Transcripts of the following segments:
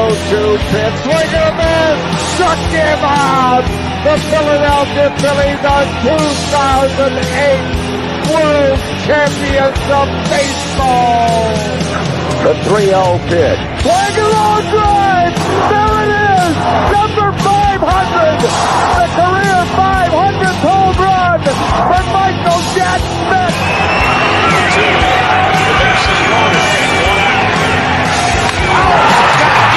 0-2 pitch. Swing and a miss. Struck him out. The Philadelphia Phillies are 2008 World Champions of Baseball. The 3-0 pitch. Swing and long drive. There it is. Number 500. The career 500th home run for Michael Jack Smith. The base is loaded. One out.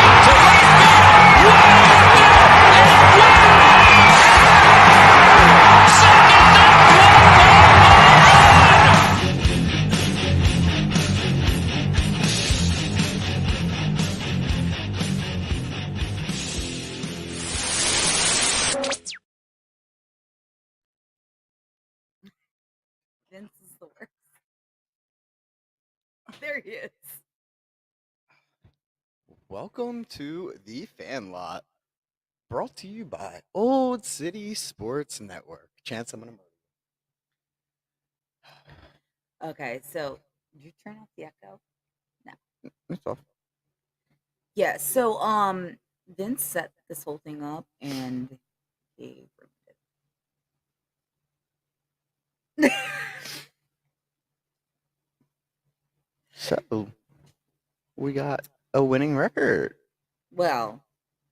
Vince is the worst. There he is. Welcome to the Fan Lot, brought to you by Old City Sports Network. Chance, I'm gonna murder. Okay, so did you turn off the echo? It's off. Yeah, so Vince set this whole thing up and he ruined it. So, we got a winning record. Well,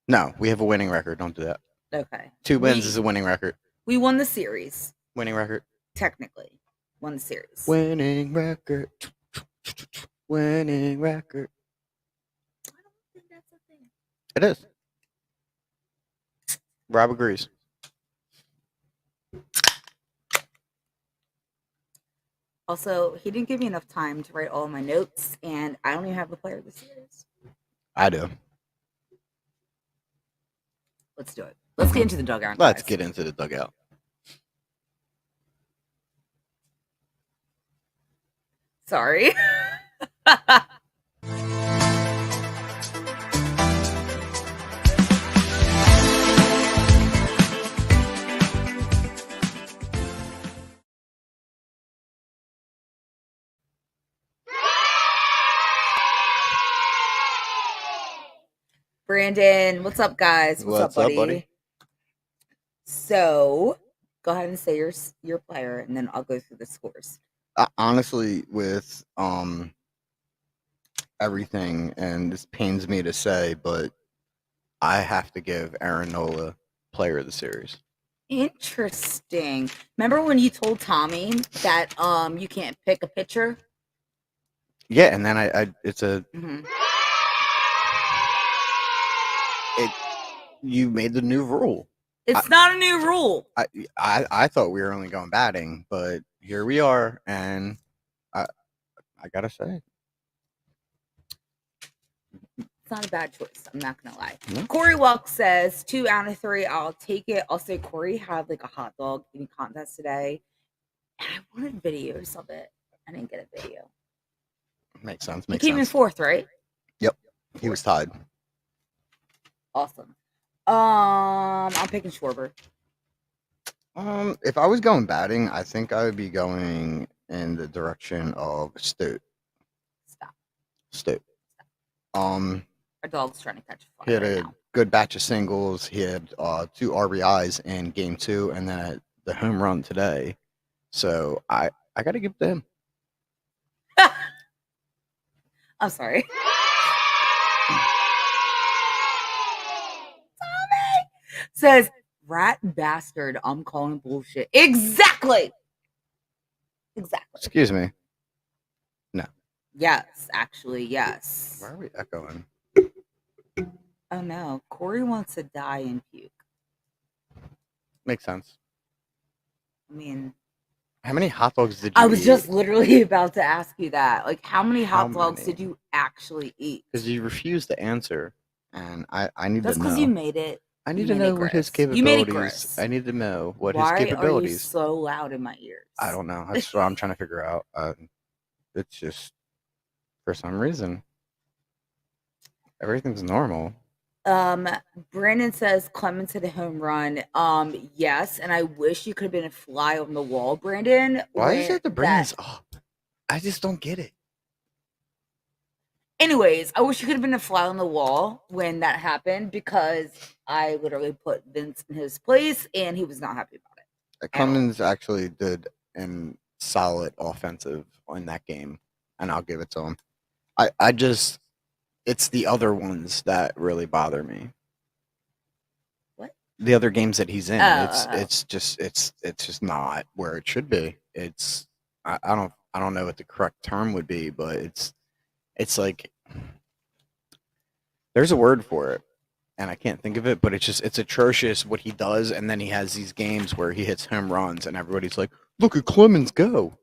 No, we have a winning record. Don't do that. okay. 2 wins is a winning record. We won the series, Winning record. technically. Won the series. Winning record. Winning record. I don't think that's a thing. It is. Rob agrees. Also, he didn't give me enough time to write all my notes, and I don't even have the player of the series. I do. Let's do it. Let's get into the dugout. Let's guys. get into the dugout. Sorry. Brandon, what's up, guys? What's up, buddy? So, go ahead and say your player, and then I'll go through the scores. Honestly, with everything, and this pains me to say, but I have to give Aaron Nola player of the series. Interesting. Remember when you told Tommy that you can't pick a pitcher? Yeah, and then I it's a Mhm. you made the new rule. It's not a new rule. I thought we were only going batting, but here we are, and I gotta say, It's not a bad choice. I'm not gonna lie. No. Corey Welk says 2 out of 3. I'll take it. Also, Corey had like a hot dog eating contest today, and I wanted videos of it. I didn't get a video. makes sense. He Makes came in sense. 4th, right? He was tied. Awesome. I'm picking Schwarber. If I was going batting, I think I would be going in the direction of Stoute. Stop. Stoute. Our dog's trying to catch a He fly had right a now. good batch of singles. He had 2 RBIs in game 2, and then the home run today. So I got to give it to him. I'm sorry. Tommy says, rat bastard, I'm calling bullshit. Exactly. Excuse me. Yes, actually, yes. Why are we echoing? Oh no, Corey wants to die and puke. Makes sense. I mean, How many hot dogs did you I was eat? just literally about to ask you that. Like, how many How hot dogs many? did you actually eat? Because you refused to answer, and I need That's to know. because you made it. I need you to made it know what his gross. You made it capabilities. gross. I need to know what Why his are you capabilities. so loud in my ears? I don't know. That's what I'm trying to figure out. It's just for some reason everything's normal. Brandon says Clemens hit a home run. Yes, and I wish you could have been a fly on the wall, Brandon. Why does it have to bring that- this up? I just don't get it. Anyways, I wish you could have been a fly on the wall when that happened because I literally put Vince in his place and he was not happy about it. Clemens actually did an solid offensive in that game, and I'll give it to him. I just, it's the other ones that really bother me. What? The other games that he's in, Oh. it's just not where it should be. It's I don't know what the correct term would be, but it's like there's a word for it, and I can't think of it, but it's atrocious what he does, and then he has these games where he hits home runs, and everybody's like, "Look at Clemens go!"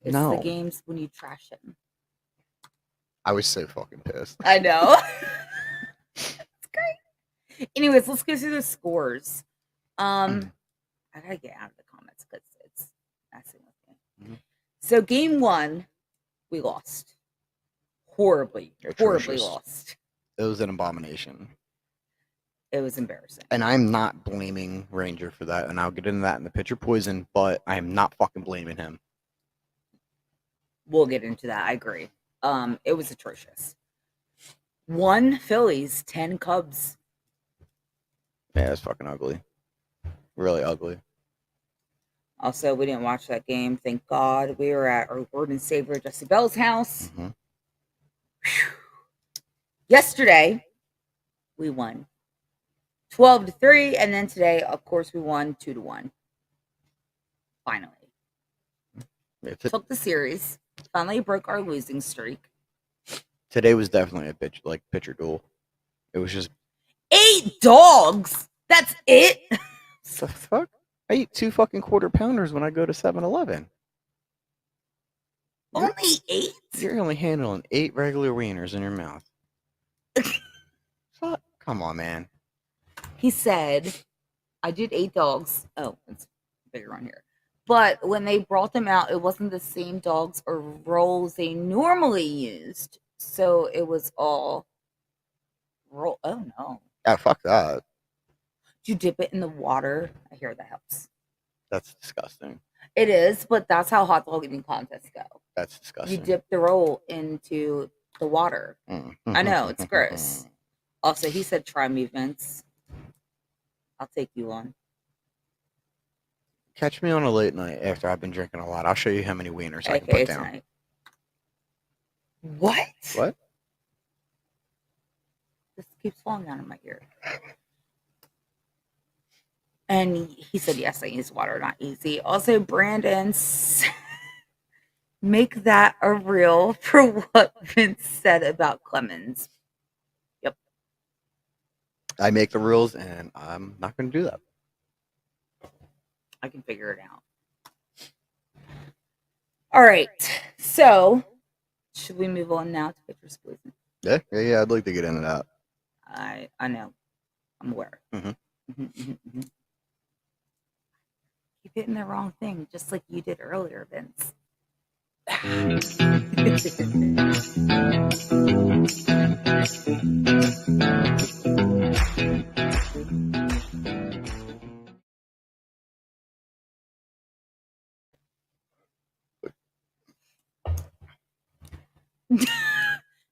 It's No, the games when you trash him. I was so fucking pissed. I know. It's great. Anyways, let's go through the scores. I gotta get out of the comments because it's messing with me. So game 1, we lost. Horribly Atrocious. lost. It was an abomination. It was embarrassing. And I'm not blaming Ranger for that, and I'll get into that in the pitcher poison, but I am not fucking blaming him. We'll get into that. I agree. It was atrocious. 1 Phillies, 10 Cubs. Yeah, it's fucking ugly. Really ugly. Also, we didn't watch that game. Thank God. We were at our Lord and Savior Jesse Bell's house. Mm-hmm. Yesterday, we won 12-3, and then today, of course, we won 2-1. Finally, took the series. Finally, broke our losing streak. Today was definitely a pitcher duel. It was just 8 dogs. That's it. the fuck. I eat 2 fucking quarter pounders when I go to 7-Eleven. Only 8? You're only handling 8 regular wieners in your mouth. Fuck. Come on, man. He said, I did 8 dogs. Oh, it's bigger on here. But when they brought them out, it wasn't the same dogs or rolls they normally used. So it was all roll. Oh, no. Yeah, fuck that. You dip it in the water. I hear that helps. That's disgusting. It is, but that's how hot dog eating contests go. That's disgusting. You dip the roll into the water. I know, it's gross. Also, he said, try me, Vince. I'll take you on. Catch me on a late night after I've been drinking a lot. I'll show you how many wieners I can put down. Tonight. What? What? This keeps falling down in my ear. And he said, yes, I use water, not easy. Also, Brandon, make that a reel for what Vince said about Clemens. Yep. I make the rules, and I'm not going to do that. I can figure it out. All right. So, should we move on now to pitcher's poison? Yeah. I'd like to get into that. I know. I'm aware. Keep hitting the wrong thing, just like you did earlier, Vince.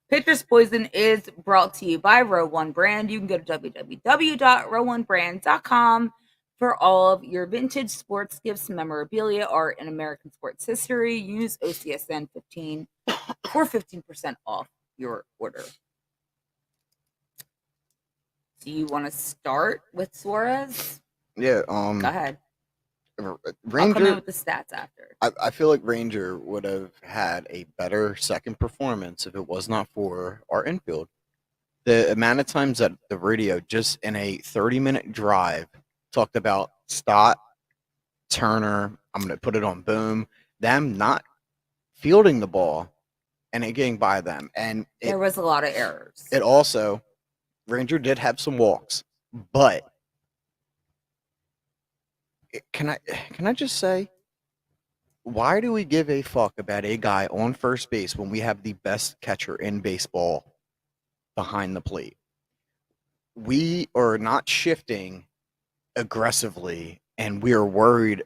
Pitcher's Poison is brought to you by Row One Brand. You can go to www.row1brand.com for all of your vintage sports gifts, memorabilia, art, and American sports history. Use OCSN 15 for 15% off your order. Do you want to start with Suarez? Yeah. Go ahead. Ranger, I'll come in with the stats after. I feel like Ranger would have had a better second performance if it was not for our infield. The amount of times that the radio, just in a 30-minute drive, talked about Stott, Turner, I'm going to put it on Boom, them not fielding the ball and it getting by them. And there was a lot of errors. It also, Ranger did have some walks, but can I just say, why do we give a fuck about a guy on first base when we have the best catcher in baseball behind the plate? We are not shifting aggressively, and we are worried.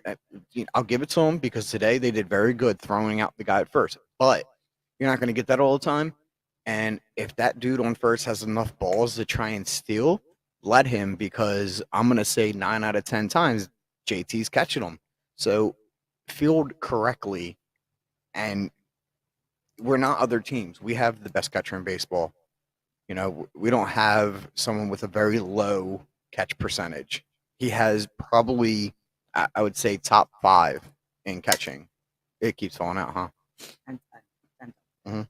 I'll give it to them because today they did very good throwing out the guy at first, but you're not going to get that all the time. And if that dude on first has enough balls to try and steal, let him, because I'm going to say 9 out of 10 times JT's catching them. So field correctly. And we're not other teams. We have the best catcher in baseball. You know, we don't have someone with a very low catch percentage. He has probably, I would say, top 5 in catching. It keeps falling out, huh? Mhm.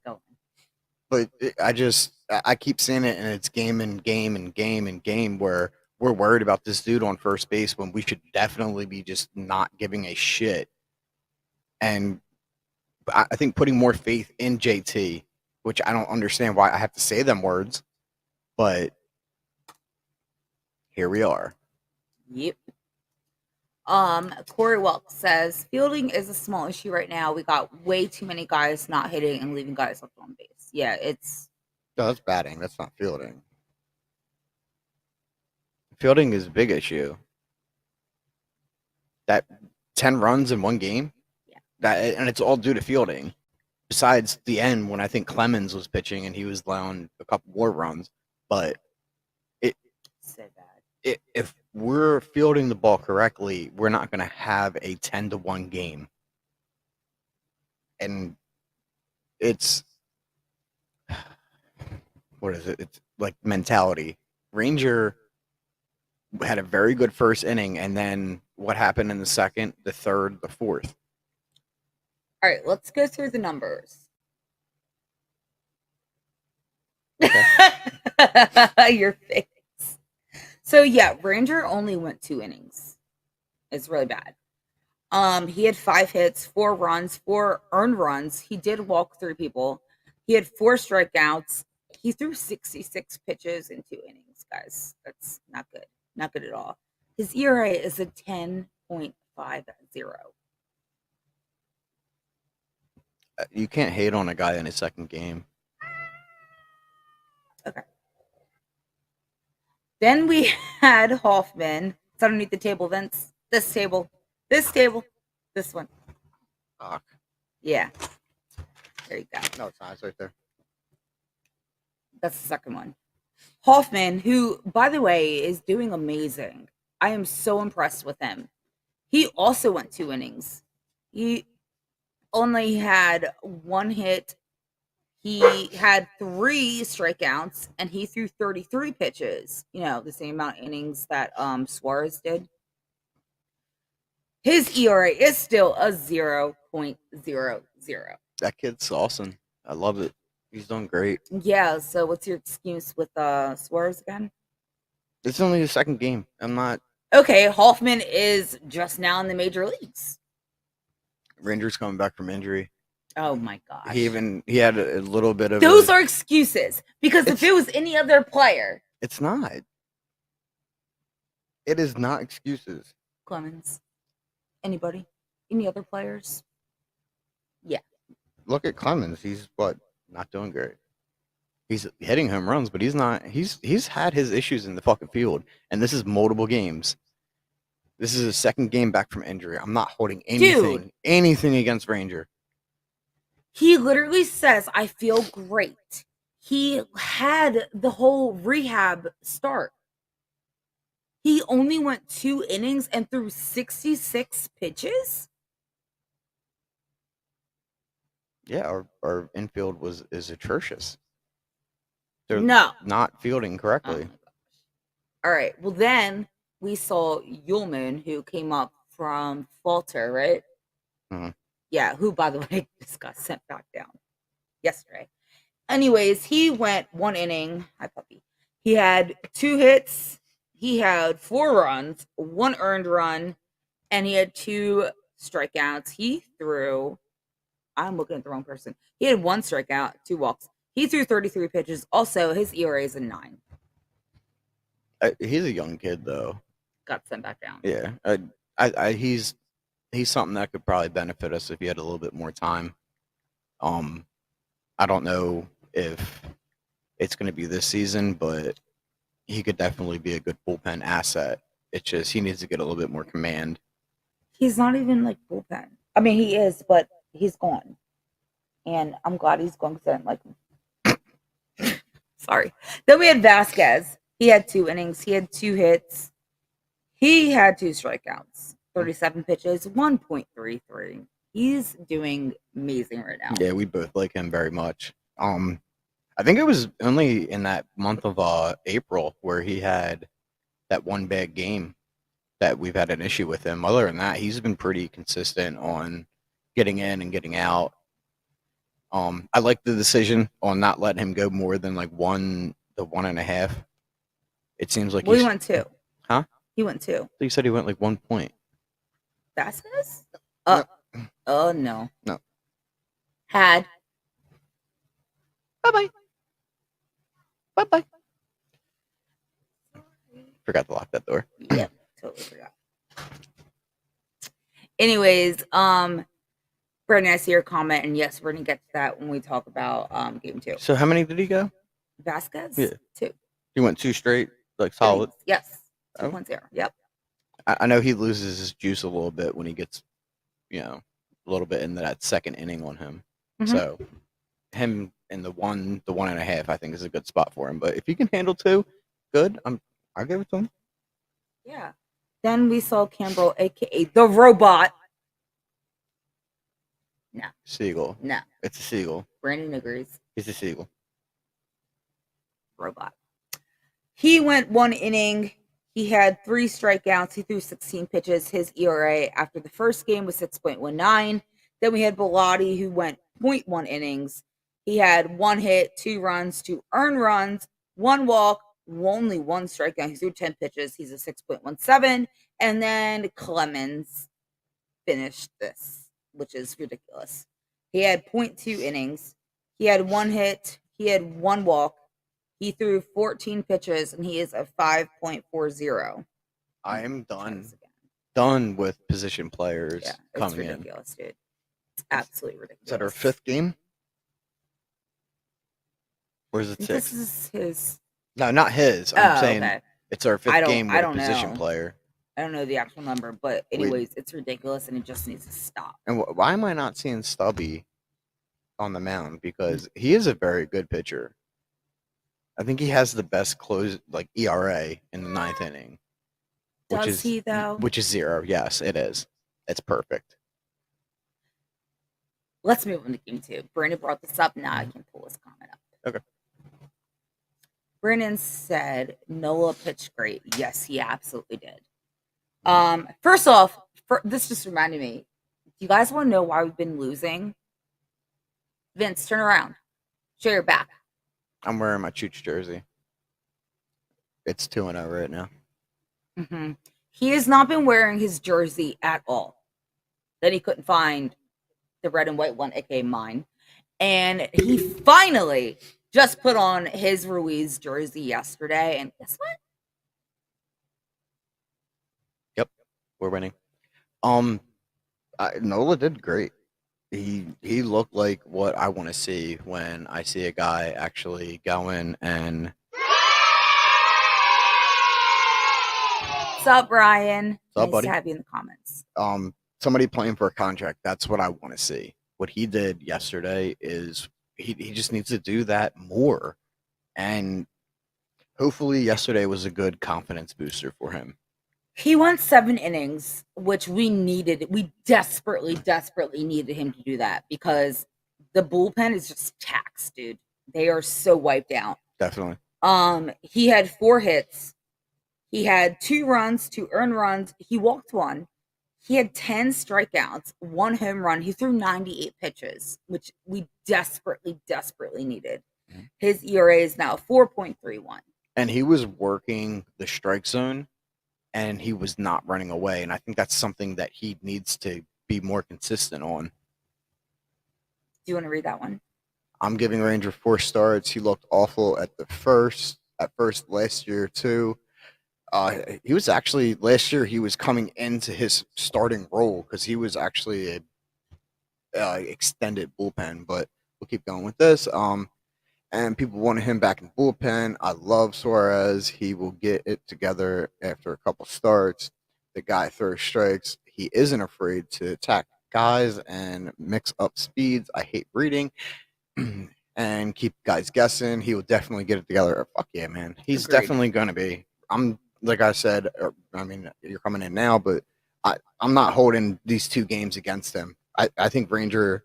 But I keep seeing it, and it's game and game and game and game where we're worried about this dude on first base when we should definitely be just not giving a shit. And I think putting more faith in JT, which I don't understand why I have to say them words, but here we are. Yep. Corey Welk says fielding is a small issue right now. We got way too many guys not hitting and leaving guys left on base. Yeah, No, that's batting. That's not fielding. Fielding is a big issue. That 10 runs in one game, and it's all due to fielding. Besides the end when I think Clemens was pitching and he was allowing a couple more runs, but so bad. If we're fielding the ball correctly, we're not going to have a 10-1 game. And it's what is it? It's like mentality. Ranger had a very good first inning, and then what happened in the second, the third, the fourth? All right, let's go through the numbers. Okay. Your face. So yeah, Ranger only went 2 innings. It's really bad. He had 5 hits, 4 runs, 4 earned runs. He did walk 3 people. He had 4 strikeouts. He threw 66 pitches in 2 innings, guys. That's not good. Not good at all. His ERA is a 10.50. You can't hate on a guy in his second game. Okay. Then we had Hoffman. It's underneath the table, Vince. This table. This table. This one. Fuck. Yeah. There you go. No, it's not. It's right there. That's the second one. Hoffman, who, by the way, is doing amazing. I am so impressed with him. He also went 2 innings. He only had 1 hit. He had 3 strikeouts, and he threw 33 pitches. You know, the same amount of innings that Suarez did. His ERA is still a 0.00. That kid's awesome. I love it. He's done great. Yeah, so what's your excuse with Suarez again? It's only his second game. I'm not. Okay, Hoffman is just now in the major leagues. Rangers coming back from injury. Oh my gosh. He had a little bit of. Those are excuses. Because if it was any other player. It's not. It is not excuses. Clemens. Anybody? Any other players? Yeah. Look at Clemens. He's not doing great. He's hitting home runs, but he's not. He's had his issues in the fucking field, and this is multiple games. This is his second game back from injury. I'm not holding anything against Ranger. He literally says, I feel great. He had the whole rehab start. He only went 2 innings and threw 66 pitches? Yeah, our infield is atrocious. They're not fielding correctly. All right. Well, then we saw Ullman, who came up from Falter, right? Mm-hmm. Yeah, who, by the way, just got sent back down yesterday. Anyways, he went 1 inning. Hi, puppy. He had 2 hits. He had 4 runs, 1 earned run, and he had 2 strikeouts. He threw. I'm looking at the wrong person. He had 1 strikeout, 2 walks. He threw 33 pitches. Also, his ERA is a 9. He's a young kid, though. Got sent back down. Yeah, he's something that could probably benefit us if he had a little bit more time. I don't know if it's going to be this season, but he could definitely be a good bullpen asset. It's just he needs to get a little bit more command. He's not even like bullpen. I mean, he is, but he's gone. And I'm glad he's gone because I didn't like him. Sorry. Then we had Vasquez. He had 2 innings. He had 2 hits. He had 2 strikeouts. 37 pitches, 1.33. He's doing amazing right now. Yeah, we both like him very much. I think it was only in that month of April where he had that one bad game that we've had an issue with him. Other than that, he's been pretty consistent on getting in and getting out. I like the decision on not letting him go more than like 1.5. It seems like Well, he went 2. Huh? He went 2. You said he went like 1 point. Vasquez? No. Oh, no. No. Had. Bye-bye. Bye-bye. Forgot to lock that door. Yep, totally forgot. Anyways, Brandon, I see your comment, and yes, we're gonna get to that when we talk about game 2. So how many did he go? Vasquez? Yeah. 2. He went 2 straight, like solid. Yes. Oh. 2.0. Yep. I know he loses his juice a little bit when he gets, a little bit into that second inning on him. Mm-hmm. So him in the 1.5, I think is a good spot for him. But if he can handle 2, good. I'll give it to him. Yeah. Then we saw Campbell, aka the robot. No. Seagull. No. It's a seagull. Brandon agrees. He's a seagull. Robot. He went 1 inning. He had 3 strikeouts. He threw 16 pitches. His ERA after the first game was 6.19. Then we had Bellotti, who went 0.1 innings. He had 1 hit, 2 runs, 2 earned runs, 1 walk, only 1 strikeout. He threw 10 pitches. He's a 6.17. And then Clemens finished this, which is ridiculous. He had 0.2 innings. He had 1 hit. He had 1 walk. He threw 14 pitches, and he is a 5.40. I am done with position players coming in. It's ridiculous, dude. It's absolutely ridiculous. Is that our 5th game? Where's it 6th? This is his. No, not his. I'm saying okay. It's our 5th game with a position player. I don't know the actual number, but anyways, it's ridiculous, and it just needs to stop. And why am I not seeing Stubby on the mound? Because he is a very good pitcher. I think he has the best ERA in the 9th inning. Does he, though? Which is 0. Yes, it is. It's perfect. Let's move on to game 2. Brandon brought this up. Now I can pull his comment up. Okay. Brandon said Nola pitched great. Yes, he absolutely did. First off, this just reminded me. Do you guys want to know why we've been losing? Vince, turn around. Show your back. I'm wearing my Chooch jersey. It's 2-0 right now. Mm-hmm. He has not been wearing his jersey at all. Then he couldn't find the red and white one, aka mine. And he finally just put on his Ruiz jersey yesterday. And guess what? Yep, we're winning. Nola did great. He looked like what I want to see when I see a guy actually go in and. What's up, Brian? What's up, buddy? Nice to have you in the comments. Somebody playing for a contract. That's what I want to see. What he did yesterday is he just needs to do that more, and hopefully yesterday was a good confidence booster for him. He went 7 innings, which we needed. We desperately needed him to do that because the bullpen is just taxed, dude. They are so wiped out. Definitely. He had 4 hits. He had 2 runs, 2 earned runs. He walked 1. He had 10 strikeouts, 1 home run. He threw 98 pitches, which we desperately needed. Mm-hmm. His ERA is now 4.31. And he was working the strike zone, and he was not running away. And I think that's something that he needs to be more consistent on. Do you want to read that one? I'm giving Ranger 4 starts. He looked awful at first last year too. He was actually last year. He was coming into his starting role because he was actually a extended bullpen. But we'll keep going with this. And people wanted him back in bullpen. I love Suarez. He will get it together after a couple starts. The guy throws strikes. He isn't afraid to attack guys and mix up speeds. I hate reading. and keep guys guessing. He will definitely get it together. Fuck yeah, man. He's Agreed. definitely going to be. I'm like I said. I mean, you're coming in now, but I'm not holding these 2 games against him. I think Ranger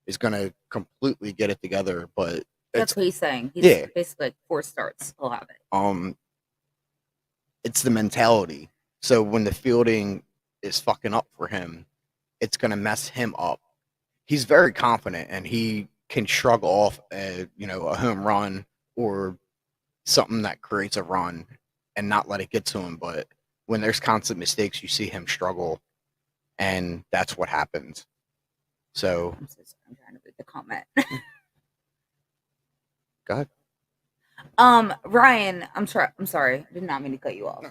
is going to completely get it together, but That's it's what he's saying. He's Yeah. basically like 4 starts. He'll have it. it's the mentality. So when the fielding is fucking up for him, it's going to mess him up. He's very confident and he can shrug off a home run or something that creates a run and not let it get to him. But when there's constant mistakes, you see him struggle, and that's what happens. So I'm so sorry. I'm trying to read the comment. go ahead. Ryan, I'm sorry. I did not mean to cut you off.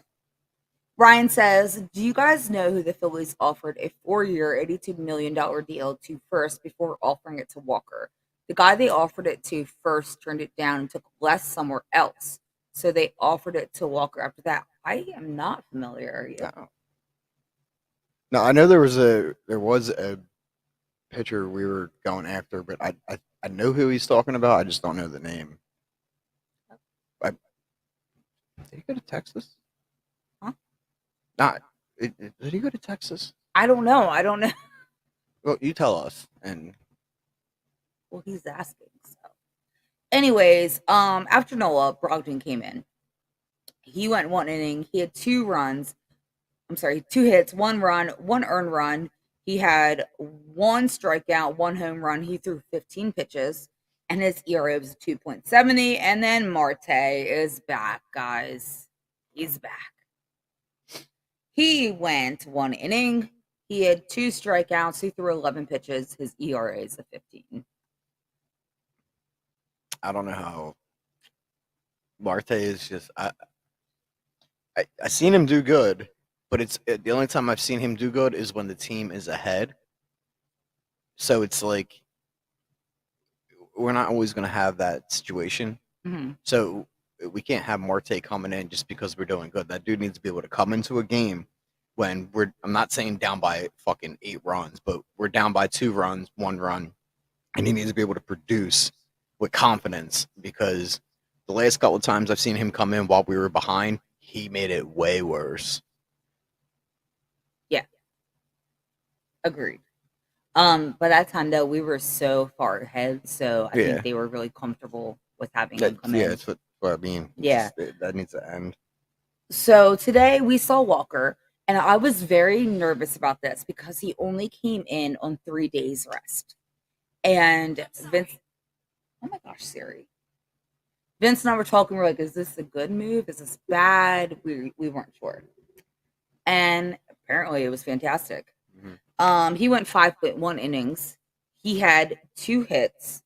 Ryan says, do you guys know who the Phillies offered a 4-year, $82 million deal to first before offering it to Walker? The guy they offered it to first turned it down and took less somewhere else. So they offered it to Walker after that. I am not familiar. Are you? No, I know there was a pitcher we were going after, but I know who he's talking about. I just don't know the name. Did he go to Texas? Huh? Not. Did he go to Texas? I don't know. Well, you tell us. And Well, he's asking. So, anyways, after Noah, Brogdon came in. He went 1 inning. He had 2 runs. I'm sorry, 2 hits, 1 run, 1 earned run. He had 1 strikeout, 1 home run. He threw 15 pitches, and his ERA was 2.70. And then Marte is back, guys. He's back. He went 1 inning. He had 2 strikeouts. He threw 11 pitches. His ERA is a 15. I don't know how Marte is just. I seen him do good, but it's the only time I've seen him do good is when the team is ahead. So it's like we're not always going to have that situation. Mm-hmm. So we can't have Marte coming in just because we're doing good. That dude needs to be able to come into a game when I'm not saying down by fucking 8 runs, but we're down by 2 runs, 1 run, and he needs to be able to produce with confidence, because the last couple of times I've seen him come in while we were behind, he made it way worse. Yeah. Agreed. By that time though, we were so far ahead, so I think they were really comfortable with having him come in. Yeah, that's what I mean. Yeah. That needs to end. So today we saw Walker, and I was very nervous about this because he only came in on 3 days rest. And Vince, oh my gosh, Siri. Vince and I were talking, we're like, is this a good move? Is this bad? We weren't sure. And apparently it was fantastic. Mm-hmm. He went 5.1 innings. He had 2 hits,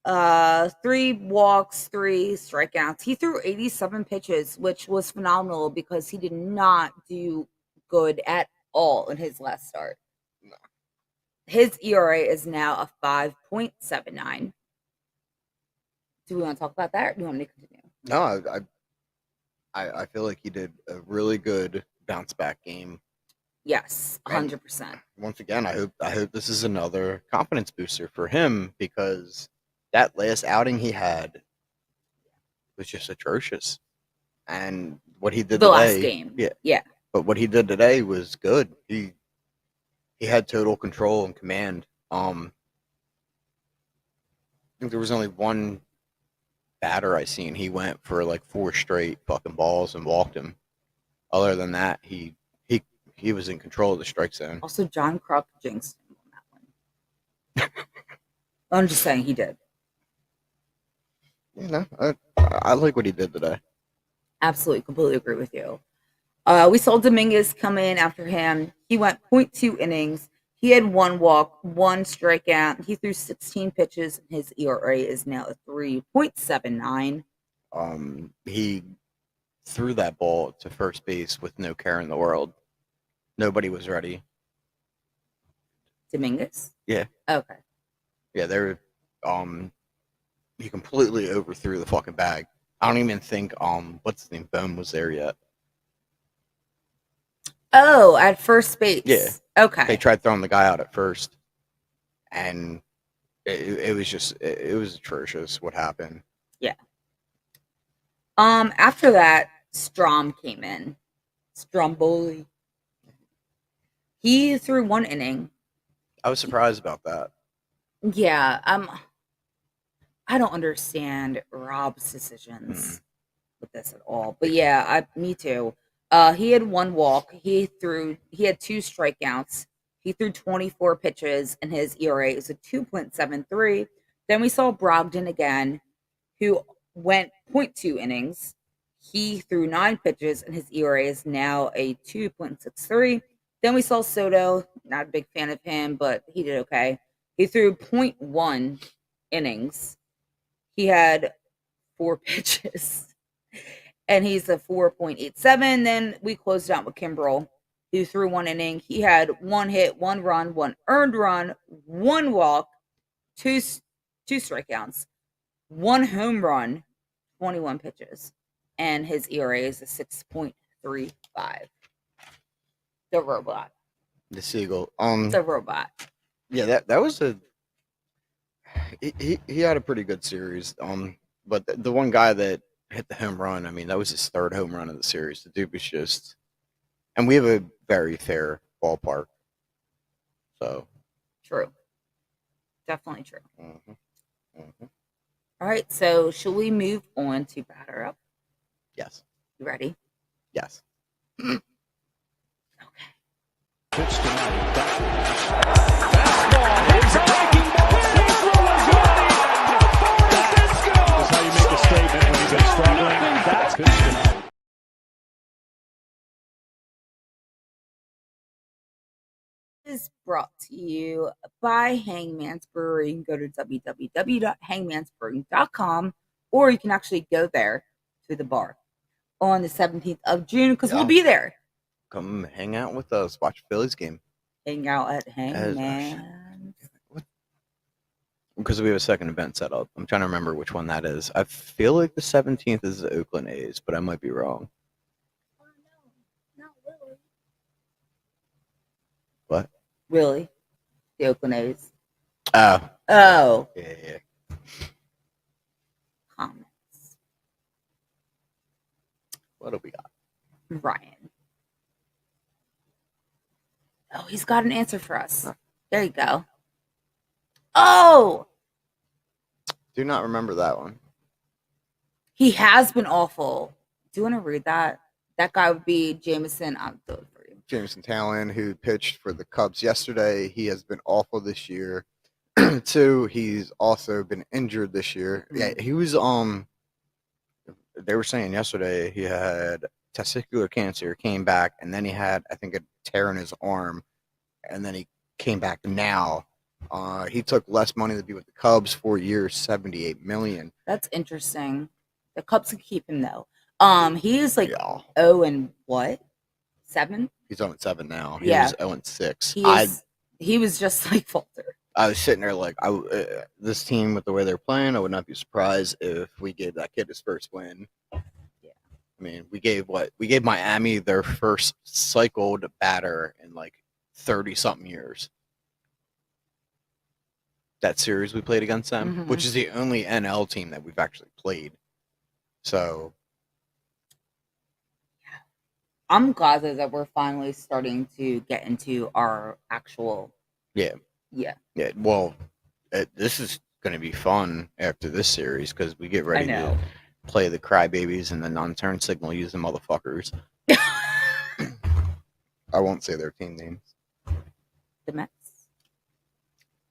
3 walks, 3 strikeouts. He threw 87 pitches, which was phenomenal because he did not do good at all in his last start. No. His ERA is now a 5.79. Do we want to talk about that, or do you want me to continue? No, I feel like he did a really good bounce back game. Yes, 100%. And once again, I hope this is another confidence booster for him, because that last outing he had was just atrocious. And what he did the today, last game, yeah. But what he did today was good. He had total control and command. I think there was only one batter I seen. He went for like 4 straight fucking balls and walked him. Other than that, he was in control of the strike zone. Also, John Kruk jinxed him on that one. I'm just saying he did. You know, I like what he did today. Absolutely, completely agree with you. We saw Dominguez come in after him. He went 0.2 innings. He had 1 walk, 1 strikeout. He threw 16 pitches. His ERA is now a 3.79. He threw that ball to first base with no care in the world. Nobody was ready. Dominguez? Yeah. Okay. Yeah, he completely overthrew the fucking bag. I don't even think what's his name, Bone, was there yet. Oh, at first base. Yeah. Okay. They tried throwing the guy out at first, and it was just it was atrocious what happened. Yeah. After that, Strom came in. Stromboli. He threw 1 inning. I was surprised about that. Yeah. I don't understand Rob's decisions with this at all. But yeah, me too. He had 1 walk. He had 2 strikeouts. He threw 24 pitches, and his ERA is a 2.73. Then we saw Brogdon again, who went 0.2 innings. He threw 9 pitches, and his ERA is now a 2.63. Then we saw Soto. Not a big fan of him, but he did okay. He threw 0.1 innings. He had 4 pitches, and he's a 4.87. Then we closed out with Kimbrel, who threw 1 inning. He had 1 hit, 1 run, 1 earned run, 1 walk, 2 strikeouts, 1 home run, 21 pitches, and his ERA is a 6.35. The robot. The Seagull. The robot. Yeah, that was he had a pretty good series. But the one guy that hit the home run, I mean, that was his 3rd home run of the series. The dude was just, and we have a very fair ballpark. So True. Definitely true. Mm-hmm. All right, so shall we move on to batter up? Yes. You ready? Yes. Okay. Pitch tonight. Fastball. It's a breaking ball. That's how you make a statement when you've been struggling. That's pitch tonight. Is brought to you by Hangman's Brewery. You can go to www.hangmansbrewing.com, or you can actually go there to the bar on the 17th of June because we'll be there. Come hang out with us. Watch Phillies game. Hang out at Hangman's. Because we have a second event set up. I'm trying to remember which one that is. I feel like the 17th is the Oakland A's, but I might be wrong. Oh, no, not Willie. What? Willie. The Oakland A's. Oh. Oh. Yeah. Comments. What do we got? Ryan. Oh, he's got an answer for us. There you go. Oh! Do not remember that one. He has been awful. Do you want to read that? That guy would be Jameson. I'll do it for you. Jameson Talon, who pitched for the Cubs yesterday. He has been awful this year. 2, he's also been injured this year. Yeah, he was they were saying yesterday he had testicular cancer, came back, and then he had, I think, a tear in his arm, and then he came back now. He took less money to be with the Cubs, 4 years, $78 million. That's interesting. The Cubs can keep him though. He is like 7? He's 0-7 now. He Yeah. was 0-6. He was just like Falter. I was sitting there like, this team with the way they're playing, I would not be surprised if we gave that kid his first win. Yeah. I mean, we gave Miami their first cycled batter in like 30-something years. That series we played against them, which is the only NL team that we've actually played. So, I'm glad that we're finally starting to get into our actual. Yeah. Well, this is going to be fun after this series because we get ready to play the crybabies and the non-turn signal using motherfuckers. I won't say their team names. The Mets.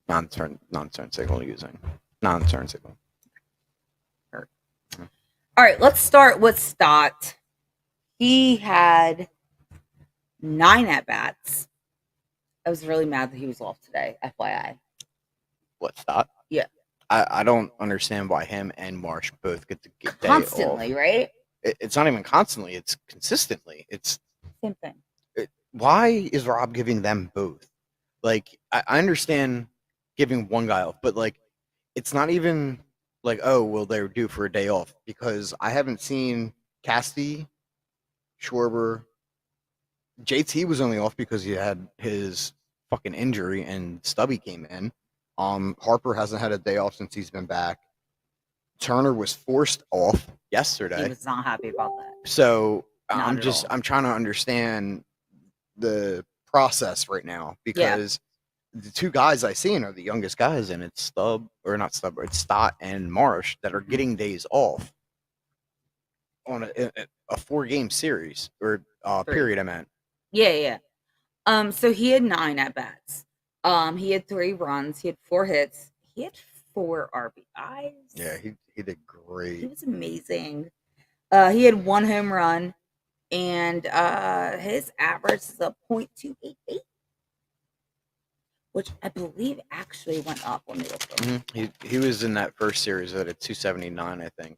Non-turn signal using. Non-turn signal. All right, let's start with Stott. He had 9 at-bats. I was really mad that he was off today, FYI. What, Stott? Yeah. I don't understand why him and Marsh both get to get constantly, right? It's not even constantly, it's consistently. It's same thing. Why is Rob giving them both? Like, I understand giving one guy off, but like, it's not even like, oh, well, they're due for a day off because I haven't seen Casty, Schwarber. JT was only off because he had his fucking injury and Stubby came in. Harper hasn't had a day off since he's been back. Turner was forced off yesterday. He was not happy about that. So Not at all. I'm trying to understand the process right now because the two guys I seen are the youngest guys, and it's it's Stott and Marsh that are getting days off on a 4-game series or period. I meant. Yeah. So he had 9 at bats. He had 3 runs. He had 4 hits. He had 4 RBIs. Yeah, he did great. He was amazing. He had 1 home run, and his average is a .288, which I believe actually went up when they looked up. He was in that first series at a 279, I think.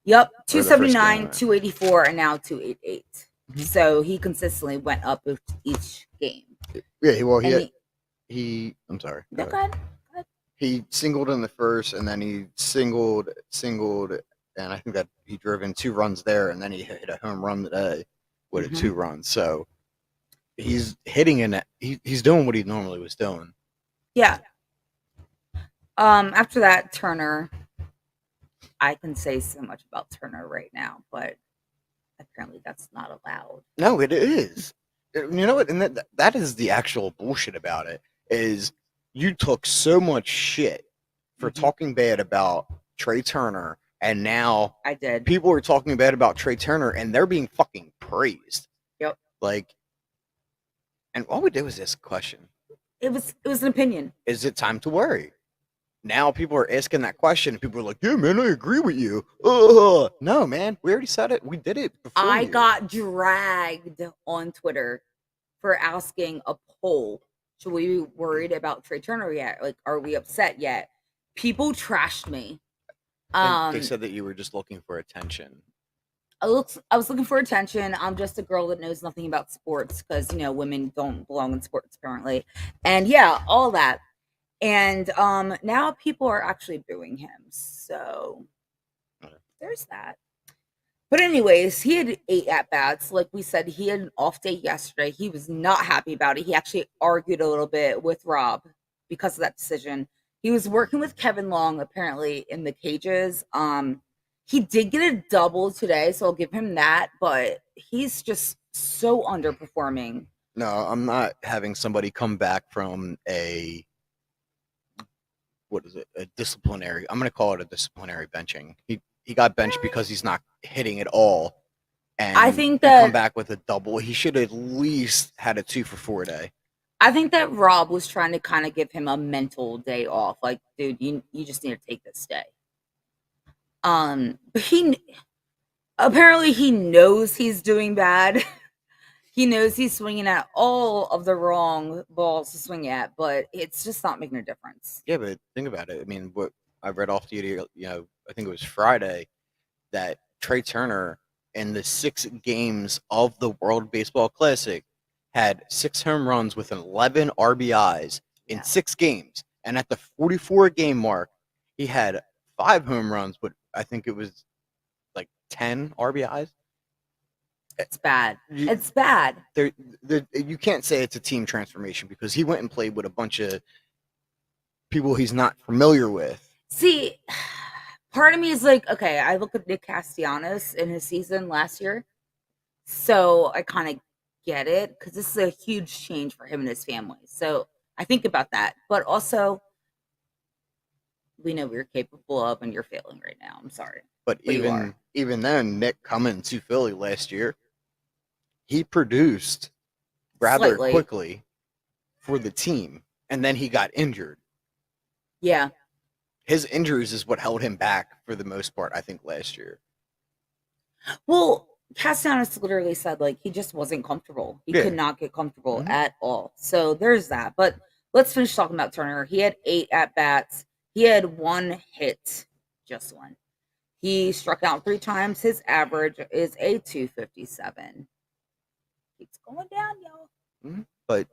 Yep, 279, 284, and now 288. Mm-hmm. So he consistently went up with each game. Yeah, well, I'm sorry. No, go ahead. He singled in the first, and then he singled, and I think that he drove in 2 runs there, and then he hit a home run today with a 2 runs. So he's hitting in it. He's doing what he normally was doing. Yeah. After that, Turner. I can say so much about Turner right now, but apparently that's not allowed. No, it is. You know what? And that is the actual bullshit about it. Is you took so much shit for talking bad about Trey Turner, and now I did. People are talking bad about Trey Turner, and they're being fucking praised. Yep. Like, and all we did was ask a question. It was an opinion. Is it time to worry? Now people are asking that question, and people are like, "Yeah, man, I agree with you." No, man, we already said it. We did it before. I got dragged on Twitter for asking a poll. Should we be worried about Trey Turner yet? Like, are we upset yet? People trashed me. They said that you were just looking for attention. I was looking for attention. I'm just a girl that knows nothing about sports because, women don't belong in sports apparently. And yeah, all that. And now people are actually booing him. So there's that. But anyways, he had 8 at-bats. Like we said, he had an off day yesterday. He was not happy about it. He actually argued a little bit with Rob because of that decision. He was working with Kevin Long, apparently, in the cages. He did get a double today, so I'll give him that. But he's just so underperforming. No, I'm not having somebody come back from a disciplinary. I'm going to call it a disciplinary benching. He got benched because he's not hitting at all. And I think that come back with a double. He should at least had a 2 for 4 day. I think that Rob was trying to kind of give him a mental day off. Like, dude, you just need to take this day. But he knows he's doing bad. He knows he's swinging at all of the wrong balls to swing at, but it's just not making a difference. Yeah, but think about it. I mean, what I read off to you, I think it was Friday, that Trey Turner in the 6 games of the World Baseball Classic had 6 home runs with 11 RBIs in 6 games. And at the 44-game mark, he had 5 home runs, but I think it was like 10 RBIs. It's bad. It's bad. You can't say it's a team transformation because he went and played with a bunch of people he's not familiar with. See, part of me is like, okay, I look at Nick Castellanos in his season last year, so I kind of get it because this is a huge change for him and his family. So I think about that, but also we know we're capable of, and you're failing right now. I'm sorry, but even then, Nick coming to Philly last year, he produced rather quickly for the team, and then he got injured. Yeah. His injuries is what held him back for the most part, I think, last year. Well, Castellanos literally said, like, he just wasn't comfortable. He could not get comfortable at all. So there's that. But let's finish talking about Turner. He had 8 at-bats. He had 1 hit, just 1. He struck out 3 times. His average is a 257. Keeps going down, y'all. But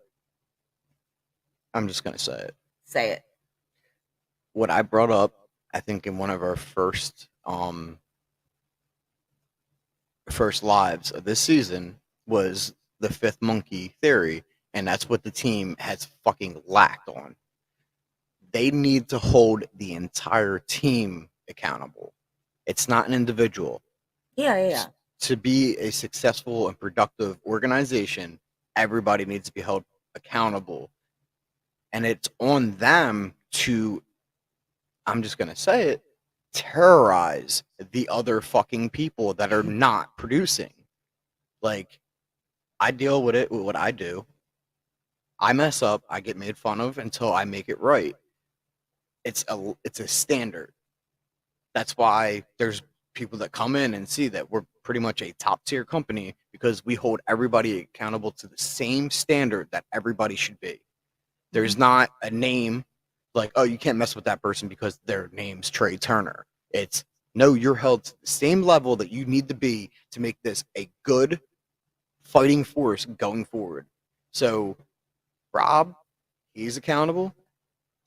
I'm just going to say it. Say it. What I brought up, I think, in one of our first lives of this season was the 5th monkey theory, and that's what the team has fucking lacked on. They need to hold the entire team accountable. It's not an individual. Yeah. To be a successful and productive organization, everybody needs to be held accountable. And it's on them to, I'm just going to say it, terrorize the other fucking people that are not producing. Like, I deal with it with what I do. I mess up, I get made fun of until I make it right. It's a standard. That's why there's people that come in and see that we're pretty much a top tier company because we hold everybody accountable to the same standard that everybody should be. There's not a name like, oh, you can't mess with that person because their name's Trey Turner. It's no, you're held to the same level that you need to be to make this a good fighting force going forward. So Rob, he's accountable.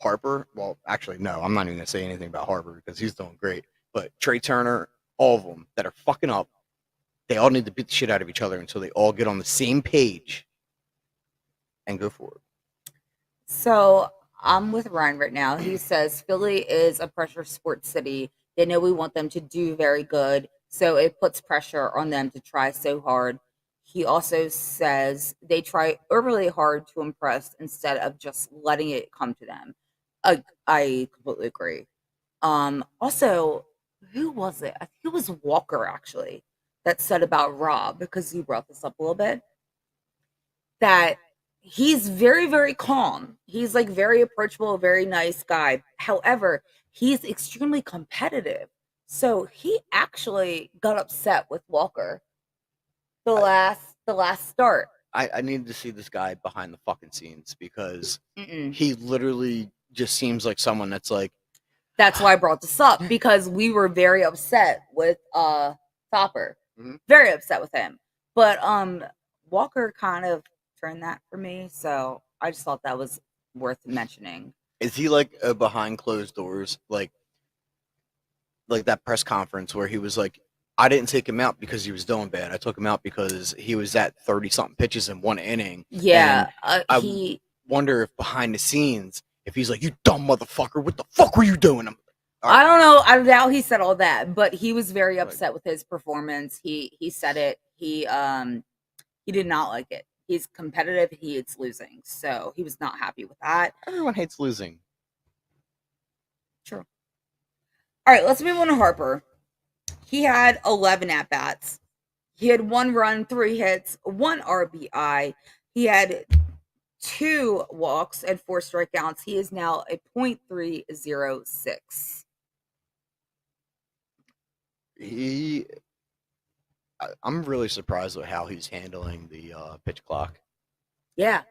Harper, well, actually, no, I'm not even going to say anything about Harper because he's doing great. But Trey Turner, all of them that are fucking up, they all need to beat the shit out of each other until they all get on the same page and go forward. So I'm with Ryan right now. He says Philly is a pressure sports city. They know we want them to do very good, so it puts pressure on them to try so hard. He also says they try overly hard to impress instead of just letting it come to them. I completely agree. Also, who was it? I think it was Walker actually that said about Rob, because you brought this up a little bit, that he's very, very calm. He's like very approachable, very nice guy. However, he's extremely competitive. So he actually got upset with Walker the last start. I need to see this guy behind the fucking scenes because Mm-mm. he literally just seems like someone that's like. That's why I brought this up, because we were very upset with Topper. Mhm. Very upset with him. But Walker kind of turned that for me, so I just thought that was worth mentioning. Is he like a behind closed doors, like that press conference where he was like, I didn't take him out because he was doing bad. I took him out because he was at 30-something pitches in one inning. Yeah, I wonder if behind the scenes, if he's like, you dumb motherfucker, what the fuck were you doing? I don't know. I doubt he said all that, but he was very upset with his performance. He said it. He did not like it. He's competitive. He hates losing, so he was not happy with that. Everyone hates losing. True. All right, let's move on to Harper. He had 11 at-bats. He had 1 run, 3 hits, 1 RBI. He had 2 walks and 4 strikeouts. He is now a .306. I'm really surprised with how he's handling the pitch clock. Yeah.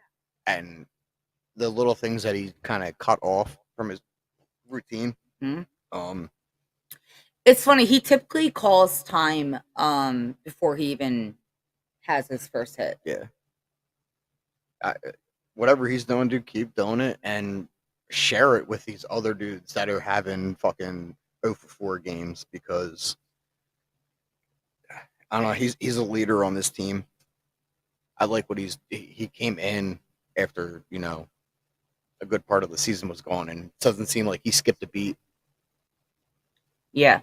And the little things that he kind of cut off from his routine. Mm-hmm. It's funny. He typically calls time before he even has his first hit. Yeah. Whatever he's doing, dude, keep doing it and share it with these other dudes that are having fucking 0 for 4 games because I don't know. He's a leader on this team. I like what he came in after, a good part of the season was gone, and it doesn't seem like he skipped a beat. Yeah.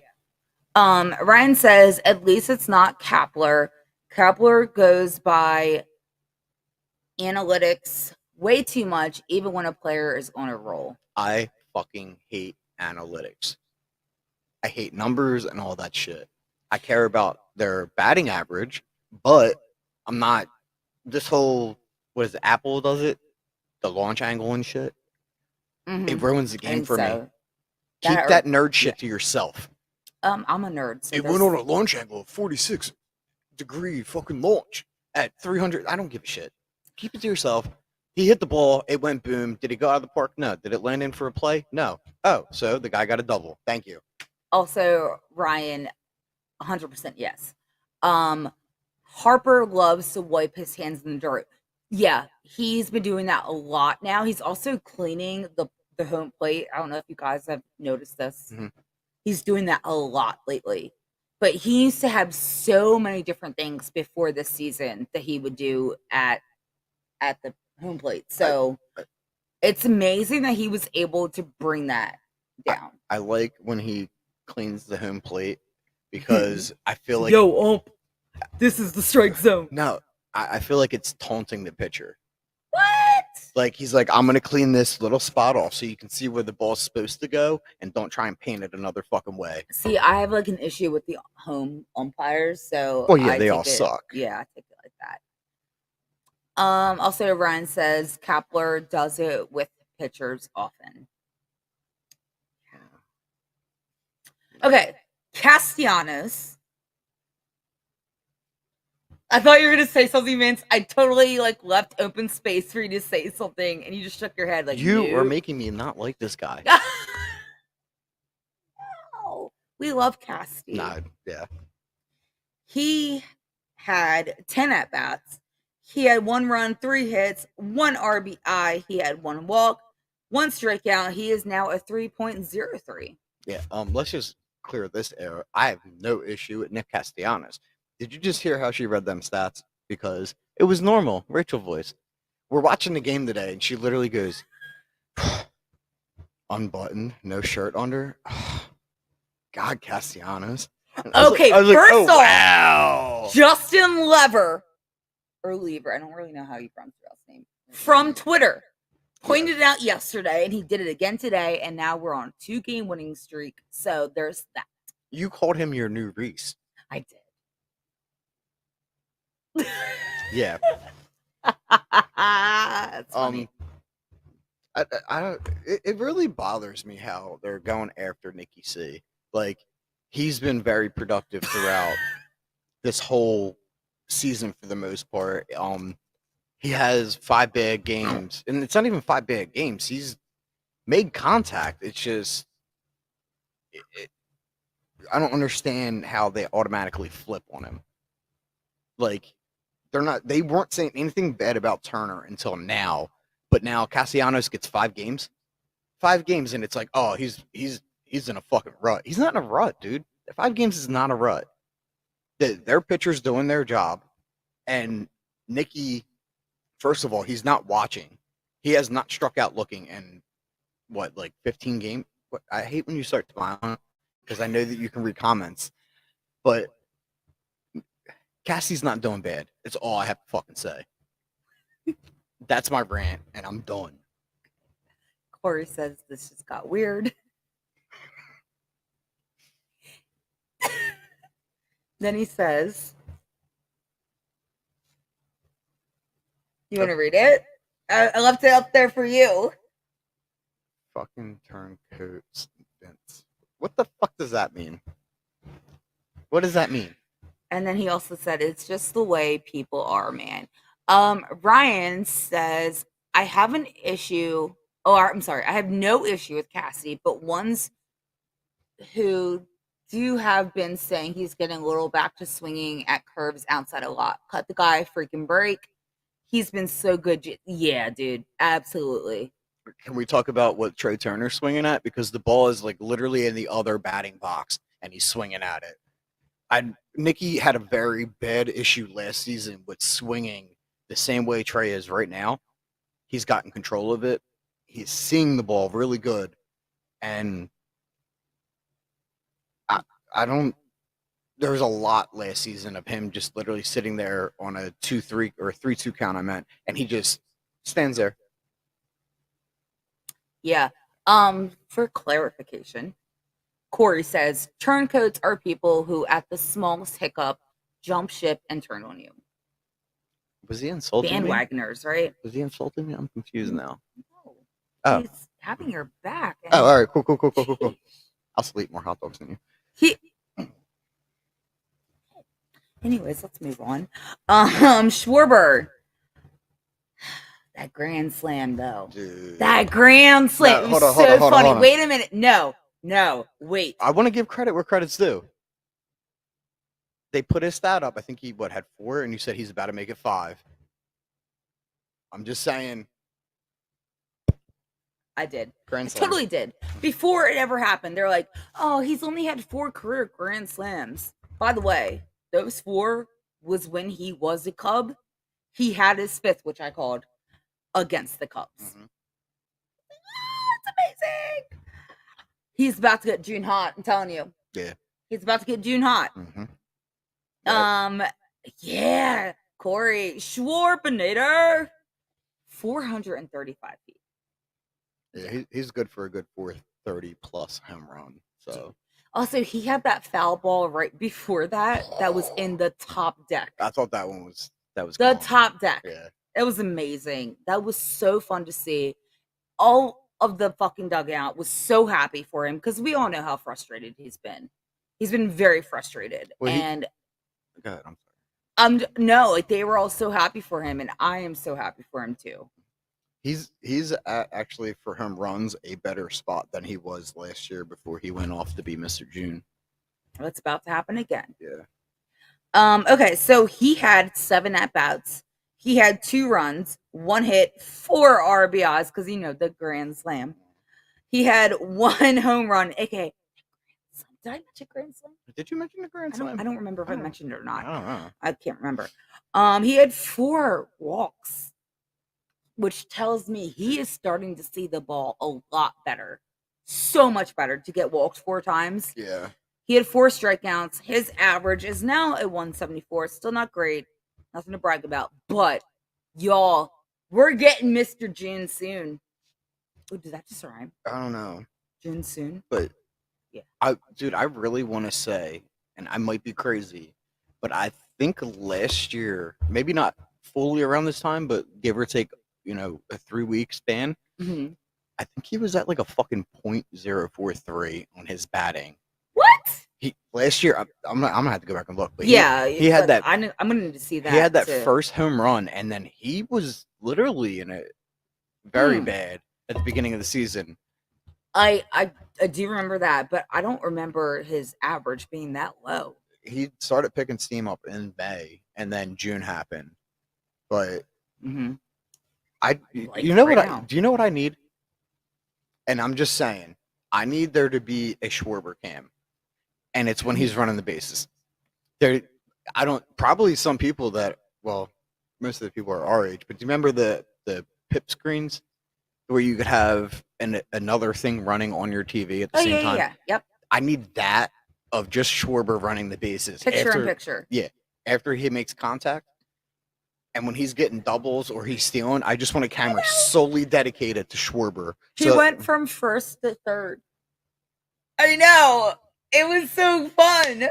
Ryan says, at least it's not Kapler. Kapler goes by analytics way too much, even when a player is on a roll. I fucking hate analytics. I hate numbers and all that shit. I care about their batting average, but I'm not this whole, what is it, Apple does it? The launch angle and shit. Mm-hmm. It ruins the game for me. Keep that nerd shit to yourself. I'm a nerd. So it went on a launch angle of 46-degree fucking launch at 300. I don't give a shit. Keep it to yourself. He hit the ball. It went boom. Did it go out of the park? No. Did it land in for a play? No. Oh, so the guy got a double. Thank you. Also, Ryan, 100% yes. Harper loves to wipe his hands in the dirt. Yeah, he's been doing that a lot now. He's also cleaning the home plate. I don't know if you guys have noticed this. Mm-hmm. He's doing that a lot lately. But he used to have so many different things before this season that he would do at the home plate. So It's amazing that he was able to bring that down. I like when he cleans the home plate because I feel like this is the strike zone. no, I feel like it's taunting the pitcher. What? Like he's like, I'm gonna clean this little spot off so you can see where the ball's supposed to go, and don't try and paint it another fucking way. See, I have like an issue with the home umpires, so Well, yeah, I they take all it, suck. Yeah, I take it like that. Also, Ryan says Kapler does it with pitchers often. Okay, Castellanos. I thought you were gonna say something, Vince. I totally like left open space for you to say something, and you just shook your head like You nope. are making me not like this guy. No, we love Casty. Nah, yeah. He had 10 at bats. He had 1 run, 3 hits, 1 RBI. He had 1 walk, 1 strikeout. He is now a 3.03. Yeah. Let's just clear this air. I have no issue with Nick Castellanos. Did you just hear how she read them stats? Because it was normal, Rachel voice. We're watching the game today, and she literally goes, unbuttoned, no shirt under. God, Castellanos. Okay, first off, wow. Justin Lever, or Lever, I don't really know how you pronounce your last name, from Twitter, pointed it out yesterday, and he did it again today, and now we're on a 2-game winning streak. So there's that. You called him your new Reese. I did. Yeah. That's funny. It really bothers me how they're going after Nikki C. Like, he's been very productive throughout this whole season for the most part. He has 5 bad games, and it's not even 5 bad games. He's made contact. It's just, I don't understand how they automatically flip on him. Like, they weren't saying anything bad about Turner until now, but now Castellanos gets 5 games. 5 games, and it's like, oh, he's in a fucking rut. He's not in a rut, dude. 5 games is not a rut. Their pitcher's doing their job, and Nicky, first of all, he's not watching. He has not struck out looking in, 15 games? I hate when you start smiling, because I know that you can read comments, but Cassie's not doing bad. It's all I have to fucking say. That's my rant, and I'm done. Corey says this just got weird. Then he says, you want to read it? I left it up there for you. Fucking turncoats, Vince. What the fuck does that mean? What does that mean? And then he also said, it's just the way people are, man. Ryan says, I have an issue. Oh, I'm sorry. I have no issue with Cassidy, but ones who do have been saying he's getting a little back to swinging at curves outside a lot. Cut the guy a freaking break. He's been so good. Yeah, dude. Absolutely. Can we talk about what Trey Turner's swinging at? Because the ball is like literally in the other batting box, and he's swinging at it. Nicky had a very bad issue last season with swinging the same way Trey is right now. He's gotten control of it. He's seeing the ball really good, and I don't. There was a lot last season of him just literally sitting there on a 2-3 or 3-2 count. I meant, and he just stands there. Yeah. For clarification, Corey says turncoats are people who, at the smallest hiccup, jump ship and turn on you. Was he insulting me? Bandwagoners, right? Was he insulting me? I'm confused now. No. Oh. He's having your back. Oh, all right. Cool. I'll still eat more hot dogs than you. Anyways, let's move on. Schwarber. That grand slam, though. Dude. That grand slam. No, hold on, funny. Wait a minute. No, wait. I want to give credit where credit's due. They put his stat up. I think he had 4, and you said he's about to make it 5. I'm just saying. I did. Grand slam. Totally did. Before it ever happened, they're like, oh, he's only had 4 career grand slams. By the way, those 4 was when he was a Cub. He had his 5th, which I called, against the Cubs. Mm-hmm. amazing. He's about to get June hot. I'm telling you. Yeah. He's about to get June hot. Mm-hmm. Yeah. Corey Schwarzenegger, 435 feet. Yeah, he's good for a good 430 plus home run. So also, he had that foul ball right before that was in the top deck. I thought that was the gone. top deck. Yeah. It was amazing. That was so fun to see. All of the fucking dugout was so happy for him because we all know how frustrated he's been. He's been very frustrated. Well, and go ahead, I'm sorry. No, like they were all so happy for him, and I am so happy for him too. He's actually for home runs a better spot than he was last year before he went off to be Mr. June. That's about to happen again. Yeah. Okay, so he had 7 at bats. He had 2 runs, 1 hit, 4 RBIs because the grand slam. He had 1 home run, aka. Did I mention grand slam? Did you mention the grand slam? I don't remember if I mentioned it or not. I don't know. I can't remember. He had 4 walks, which tells me he is starting to see the ball a lot better. So much better to get walked 4 times. Yeah. He had 4 strikeouts. His average is now at 174. Still not great. Nothing to brag about. But, y'all, we're getting Mr. June soon. Oh, did that just rhyme? I don't know. June soon? But, yeah. I really want to say, and I might be crazy, but I think last year, maybe not fully around this time, but give or take, a 3-week span, mm-hmm. I think he was at like a fucking .043 on his batting. What? Last year, I'm gonna have to go back and look, but yeah, he had that. I'm gonna need to see that. He had that first home run, and then he was literally in it very bad at the beginning of the season. I do remember that, but I don't remember his average being that low. He started picking steam up in May, and then June happened. But mm-hmm. do you know what I need? And I'm just saying, I need there to be a Schwarber cam, and it's when he's running the bases. Probably some people most of the people are our age, but do you remember the PIP screens where you could have another thing running on your TV at the same time? Yeah, yep. I need that of just Schwarber running the bases. Picture. Yeah, after he makes contact. And when he's getting doubles or he's stealing, I just want a camera solely dedicated to Schwarber. He went from first to third. I know. It was so fun.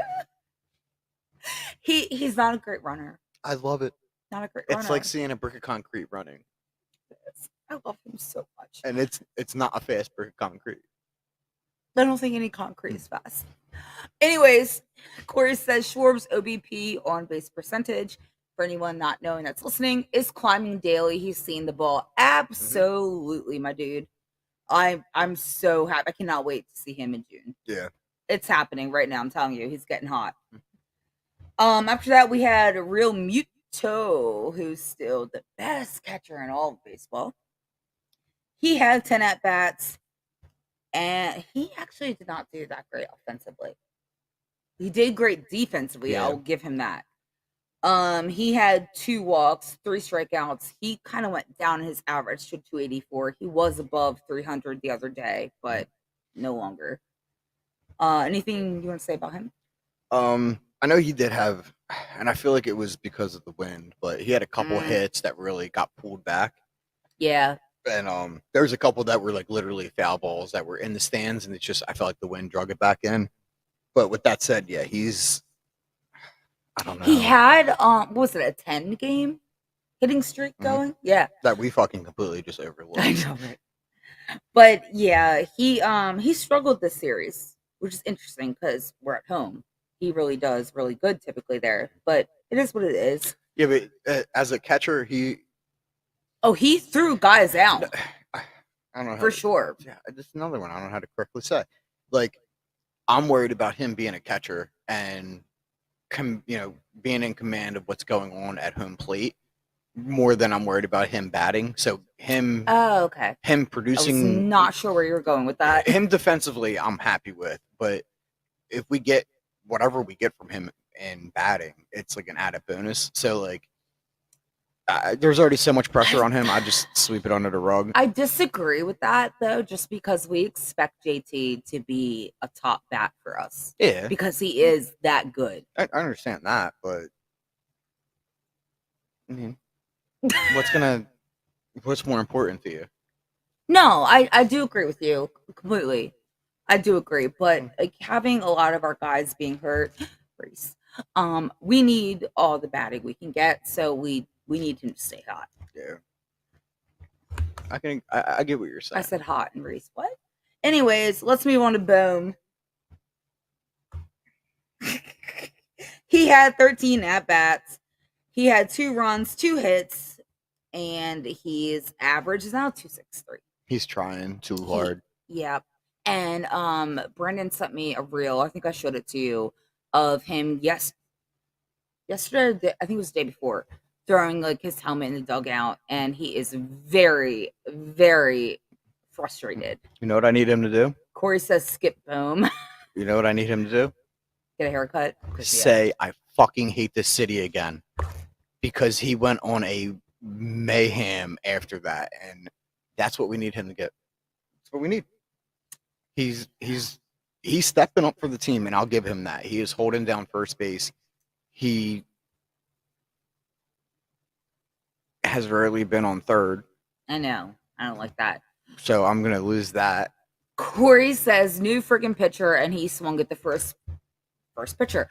He's not a great runner. I love it. Not a great runner. It's like seeing a brick of concrete running. I love him so much. And it's not a fast brick of concrete. I don't think any concrete is fast. Anyways, Corey says Schwarb's OBP, on base percentage, for anyone not knowing that's listening, is climbing daily. He's seeing the ball. Absolutely, my dude. I'm so happy. I cannot wait to see him in June. Yeah. It's happening right now. I'm telling you, he's getting hot. After that, we had Real Muto, who's still the best catcher in all of baseball. He had 10 at-bats, and he actually did not do that great offensively. He did great defensively. Yeah. I'll give him that. He had 2 walks, 3 strikeouts. He kind of went down his average to 284. He was above 300 the other day, but no longer. Anything you want to say about him? I know he did have, and I feel like it was because of the wind, but he had a couple hits that really got pulled back. Yeah. And there was a couple that were like literally foul balls that were in the stands, and I felt like the wind drug it back in. But with that said, yeah, I don't know. He had what was it, a 10-game hitting streak going? Yeah. That we fucking completely just overlooked. I know, right? But yeah, he struggled this series, which is interesting because we're at home. He really does really good typically there, but it is what it is. Yeah, but as a catcher, he threw guys out. I don't know for sure. Yeah, just another one. I don't know how to correctly say. Like, I'm worried about him being a catcher and being in command of what's going on at home plate more than I'm worried about him batting. So him. Oh, okay. Him producing. I was not sure where you were going with that. Him defensively, I'm happy with, but if we get whatever we get from him in batting, it's like an added bonus. So like, there's already so much pressure on him. I just sweep it under the rug. I disagree with that though, just because we expect JT to be a top bat for us. Yeah, Because he is that good. I understand that, but I mean, what's more important to you? No, I do agree with you completely. I do agree, but like having a lot of our guys being hurt, Reese, we need all the batting we can get, so we need him to stay hot. Yeah, I get what you're saying. I said hot and Reese, what? Anyways, let's move on to Boom. He had 13 at bats. He had 2 runs, 2 hits, and his average is now 2.63. He's trying too hard. Yeah. And Brendan sent me a reel, I think I showed it to you, of him yesterday, I think it was the day before, throwing like his helmet in the dugout, and he is very, very frustrated. You know what I need him to do? Corey says skip Boom. You know what I need him to do? Get a haircut. Say I fucking hate this city again, because he went on a mayhem after that, and that's what we need him to get. That's what we need. He's stepping up for the team, and I'll give him that. He is holding down first base. He has rarely been on third. I know. I don't like that. So I'm gonna lose that. Corey says new freaking pitcher, and he swung at the first pitcher.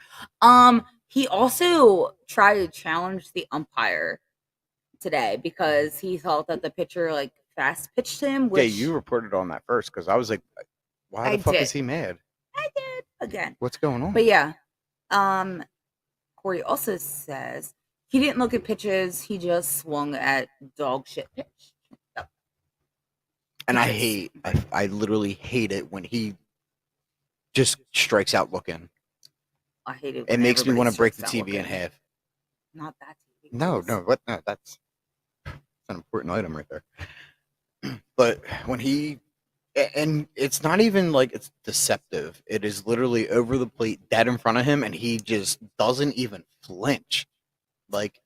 He also tried to challenge the umpire today because he thought that the pitcher like fast pitched him. Which Yeah, you reported on that first because I was like, why the fuck is he mad? I did again. What's going on? But yeah, Corey also says he didn't look at pitches. He just swung at dog shit pitch. Yep. And I literally hate it when he just strikes out looking. I hate it. It makes me want to break the TV in half. Not that TV. No, what? No, that's an important item right there. But when and it's not even like it's deceptive. It is literally over the plate, dead in front of him, and he just doesn't even flinch. Like,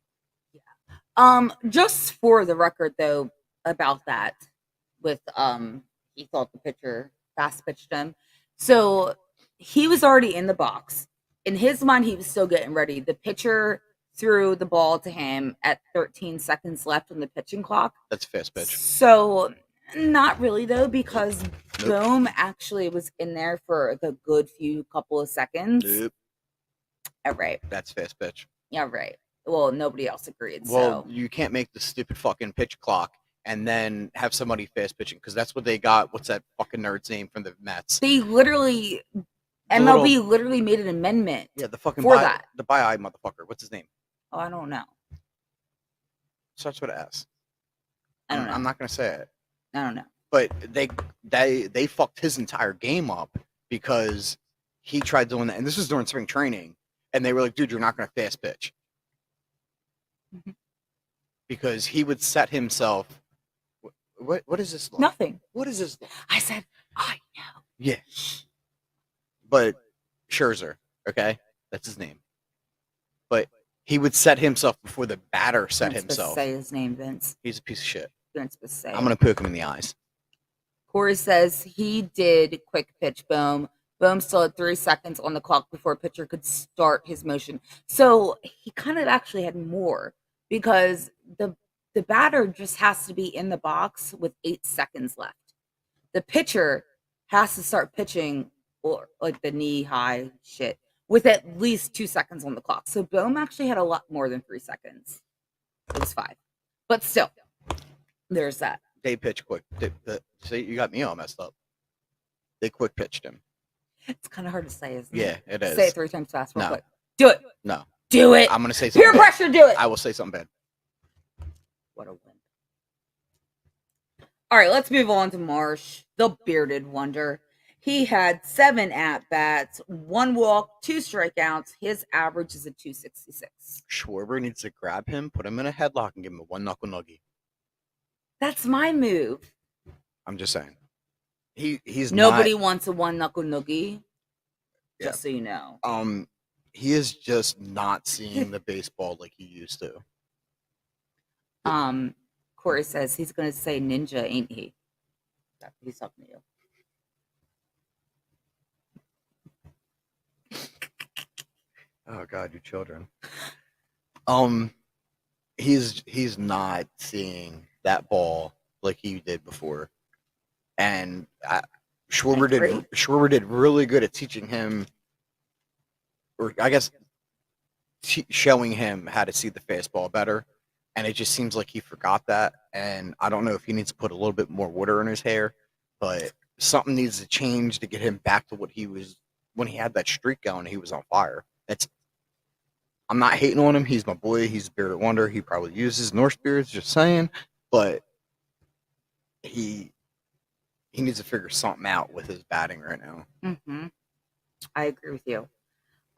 just for the record though, about that, with he thought the pitcher fast pitched him. So he was already in the box. In his mind, he was still getting ready. The pitcher threw the ball to him at 13 seconds left on the pitching clock. That's fast pitch. So not really though, because Boom actually was in there for the good couple of seconds. Nope. All right. That's fast pitch. Yeah, right. Well, nobody else agreed. Well, so you can't make the stupid fucking pitch clock and then have somebody fast pitching because that's what they got. What's that fucking nerd's name from the Mets? They literally MLB literally made an amendment. Yeah, the fucking that. The bi-eye motherfucker. What's his name? Oh, I don't know. Starts with an S. I don't know. I'm not gonna say it. I don't know. But they fucked his entire game up because he tried doing that, and this was during spring training, and they were like, "Dude, you're not gonna fast pitch," because he would set himself. What is this? Like? Nothing. What is this? I said, I know. Yeah. But Scherzer, okay, that's his name. But he would set himself before the batter set himself. Say his name, Vince. He's a piece of shit. You're not supposed to say. I'm gonna poke him in the eyes. Corey says he did quick pitch Boom. Boom still had 3 seconds on the clock before a pitcher could start his motion. So he kind of actually had more because the batter just has to be in the box with 8 seconds left. The pitcher has to start pitching or like the knee high shit with at least 2 seconds on the clock. So Boom actually had a lot more than 3 seconds. It was 5. But still, there's that. They pitch quick. See, you got me all messed up. They quick pitched him. It's kind of hard to say, isn't Yeah, it? it is. Say it 3 times fast real No. quick. Do it. No. Do it. I'm gonna say something Peer bad. pressure, do it. I will say something bad. What a win. All right, let's move on to Marsh, the bearded wonder. He had 7 at-bats, 1 walk, 2 strikeouts. His average is a 266. Schwarber needs to grab him, put him in a headlock, and give him a 1 knuckle nuggie. That's my move. I'm just saying. He's Nobody not, wants a 1 knuckle noogie. Yeah. Just so you know. He is just not seeing the baseball like he used to. Corey says he's going to say ninja, ain't he? He's talking to you. Oh God, you children. He's not seeing that ball like he did before, and Schwarber did really good at teaching him, or I guess showing him how to see the fastball better. And it just seems like he forgot that. And I don't know if he needs to put a little bit more water in his hair, but something needs to change to get him back to what he was when he had that streak going. He was on fire. I'm not hating on him. He's my boy. He's a bearded wonder. He probably uses North Spirits, just saying. But he needs to figure something out with his batting right now. Mm-hmm. I agree with you.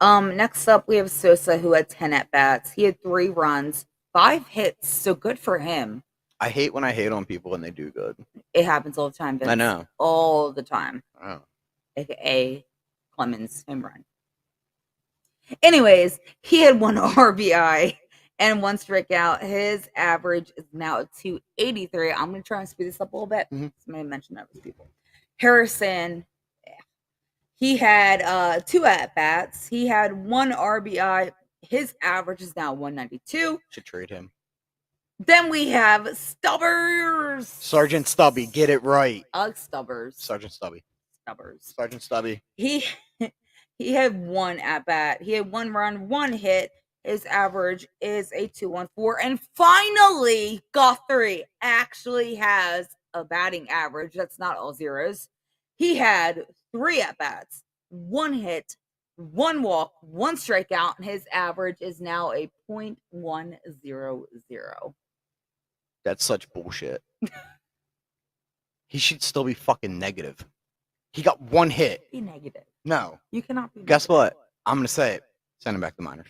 Next up, we have Sosa, who had 10 at-bats. He had 3 runs, 5 hits, so good for him. I hate when I hate on people when they do good. It happens all the time, Vince. I know. All the time. Oh. AKA Clemens home run. Anyways, he had 1 RBI and 1 strikeout. His average is now at 283. I'm going to try and speed this up a little bit. Mm-hmm. Somebody mentioned that with people. Harrison, he had 2 at-bats. He had 1 RBI. His average is now 192. Should trade him. Then we have Stubbers. Sergeant Stubby, get it right. Stubbers. Sergeant Stubby. Stubbers. Sergeant Stubby. He had 1 at-bat. He had 1 run, 1 hit. His average is a 214. And finally, Guthrie actually has a batting average that's not all zeros. He had 3 at-bats, 1 hit, 1 walk, 1 strikeout, and his average is now a .100. That's such bullshit. He should still be fucking negative. He got 1 hit. Be negative. No. You cannot be Guess negative. what? I'm gonna say it. Send him back to minors.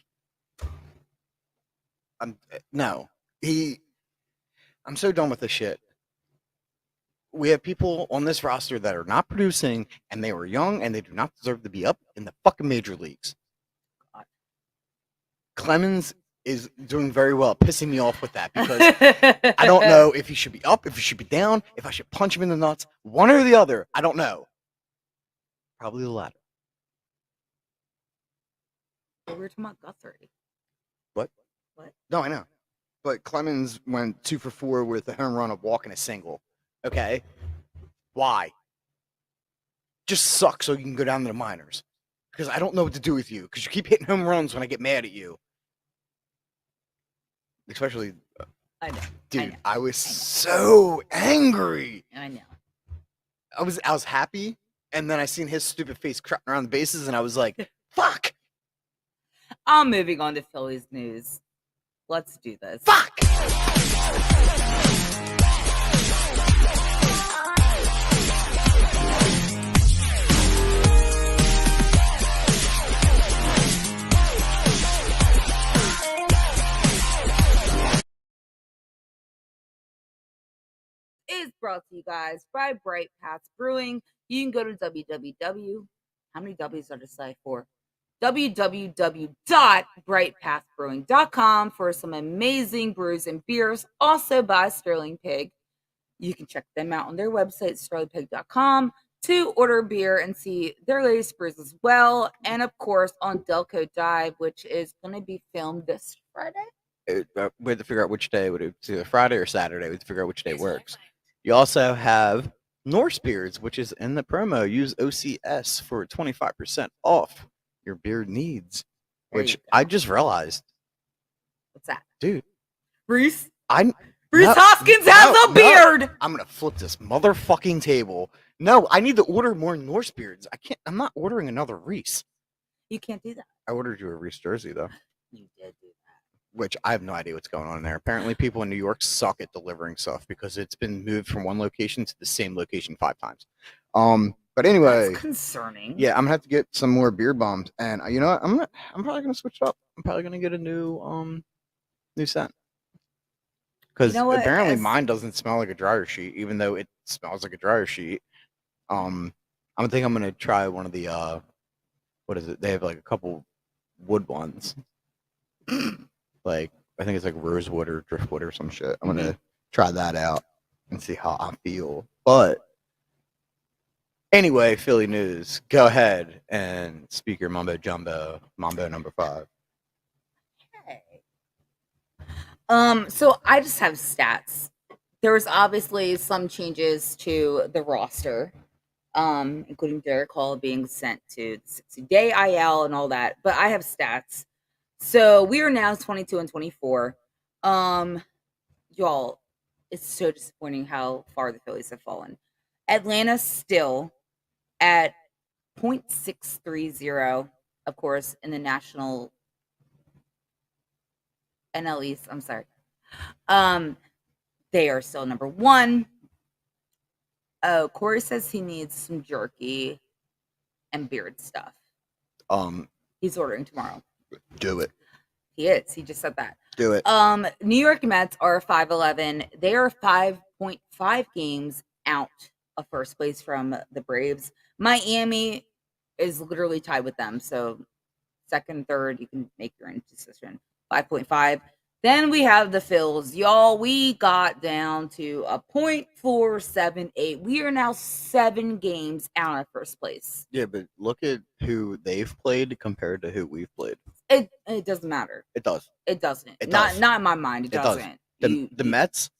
No. I'm so done with this shit. We have people on this roster that are not producing, and they were young, and they do not deserve to be up in the fucking major leagues. God. Clemens is doing very well, pissing me off with that because I don't know if he should be up, if he should be down, if I should punch him in the nuts, one or the other. I don't know. Probably the latter. We were talking about Guthrie. What? No, I know. But Clemens went 2 for 4 with a home run, a walk, and a single. Okay? Why? Just suck so you can go down to the minors. Because I don't know what to do with you. Because you keep hitting home runs when I get mad at you. Especially, I know. dude, I was so angry. I know. I was happy, and then I seen his stupid face crowding around the bases, and I was like, fuck! I'm moving on to Phillies news. Let's do this. Fuck! Is brought to you guys by Bright Paths Brewing. You can go to www. How many W's are to say for? www.brightpathbrewing.com for some amazing brews and beers. Also by Sterling Pig. You can check them out on their website, sterlingpig.com, to order beer and see their latest brews as well. And of course, on Delco Dive, which is going to be filmed this Friday. We had to figure out which day. It's either Friday or Saturday. We had to figure out which day works. You also have Norse Beards, which is in the promo. Use OCS for 25% off your beard needs, which I just realized. What's that? Dude. Bruce Hoskins has a beard! I'm going to flip this motherfucking table. No, I need to order more Norse Beards. I'm not ordering another Reese. You can't do that. I ordered you a Reese jersey, though. You did do that. Which I have no idea what's going on there. Apparently, people in New York suck at delivering stuff because it's been moved from one location to the same location 5 times. But anyway, that's concerning. Yeah, I'm gonna have to get some more beard bombs, and you know what? I'm probably gonna switch it up. I'm probably gonna get a new scent because apparently mine doesn't smell like a dryer sheet, even though it smells like a dryer sheet. I'm gonna try one of the what is it? They have like a couple wood ones. Like I think it's like rosewood or driftwood or some shit. I'm gonna try that out and see how I feel. But anyway, Philly news. Go ahead and speak your mumbo jumbo. Mambo number 5. So I just have stats. There was obviously some changes to the roster, including Derek Hall being sent to the 60-day IL and all that. But I have stats. So we are now 22 and 24. Y'all, it's so disappointing how far the Phillies have fallen. Atlanta still at .630, of course, in the National NL East. I'm sorry. They are still number 1. Oh, Corey says he needs some jerky and beard stuff. He's ordering tomorrow. Do it. He is. He just said that. Do it. New York Mets are 5-11. They are 5.5 games out of first place from the Braves. Miami is literally tied with them. So second, third, you can make your own decision. 5.5. Then we have the Phils. Y'all, we got down to a .478. We are now 7 games out of first place. Yeah, but look at who they've played compared to who we've played. It doesn't matter. It does. It doesn't. It not does. not in my mind. It doesn't. The Mets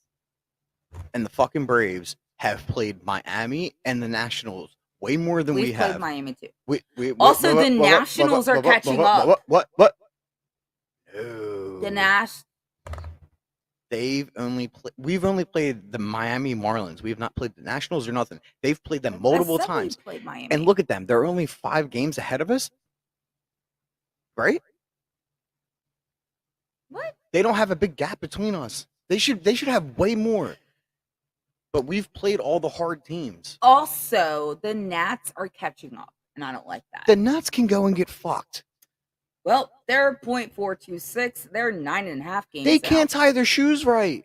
and the fucking Braves have played Miami and the Nationals way more than we have. Played Miami too. Also, the Nationals are catching up. What? The Nash. We've only played the Miami Marlins. We've not played the Nationals or nothing. They've played them multiple times. Played Miami. And look at them. They're only 5 games ahead of us. Right? What? They don't have a big gap between us. They should have way more. But we've played all the hard teams. Also, the Nats are catching up, and I don't like that. The Nats can go and get fucked. Well, they're .426. They're 9.5 games. They can't tie their shoes right.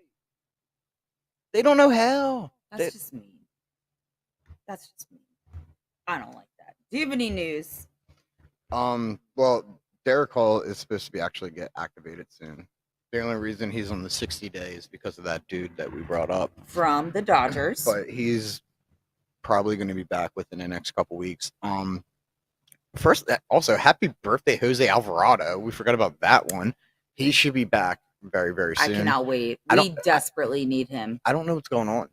They don't know how. That's just mean. That's just mean. I don't like that. Do you have any news? Well, Derek Hall is supposed to be actually get activated soon. The only reason he's on the 60 days is because of that dude that we brought up from the Dodgers. But he's probably going to be back within the next couple weeks. First, also, happy birthday, Jose Alvarado. We forgot about that one. He should be back very, very soon. I cannot wait. We desperately need him. I don't know what's going on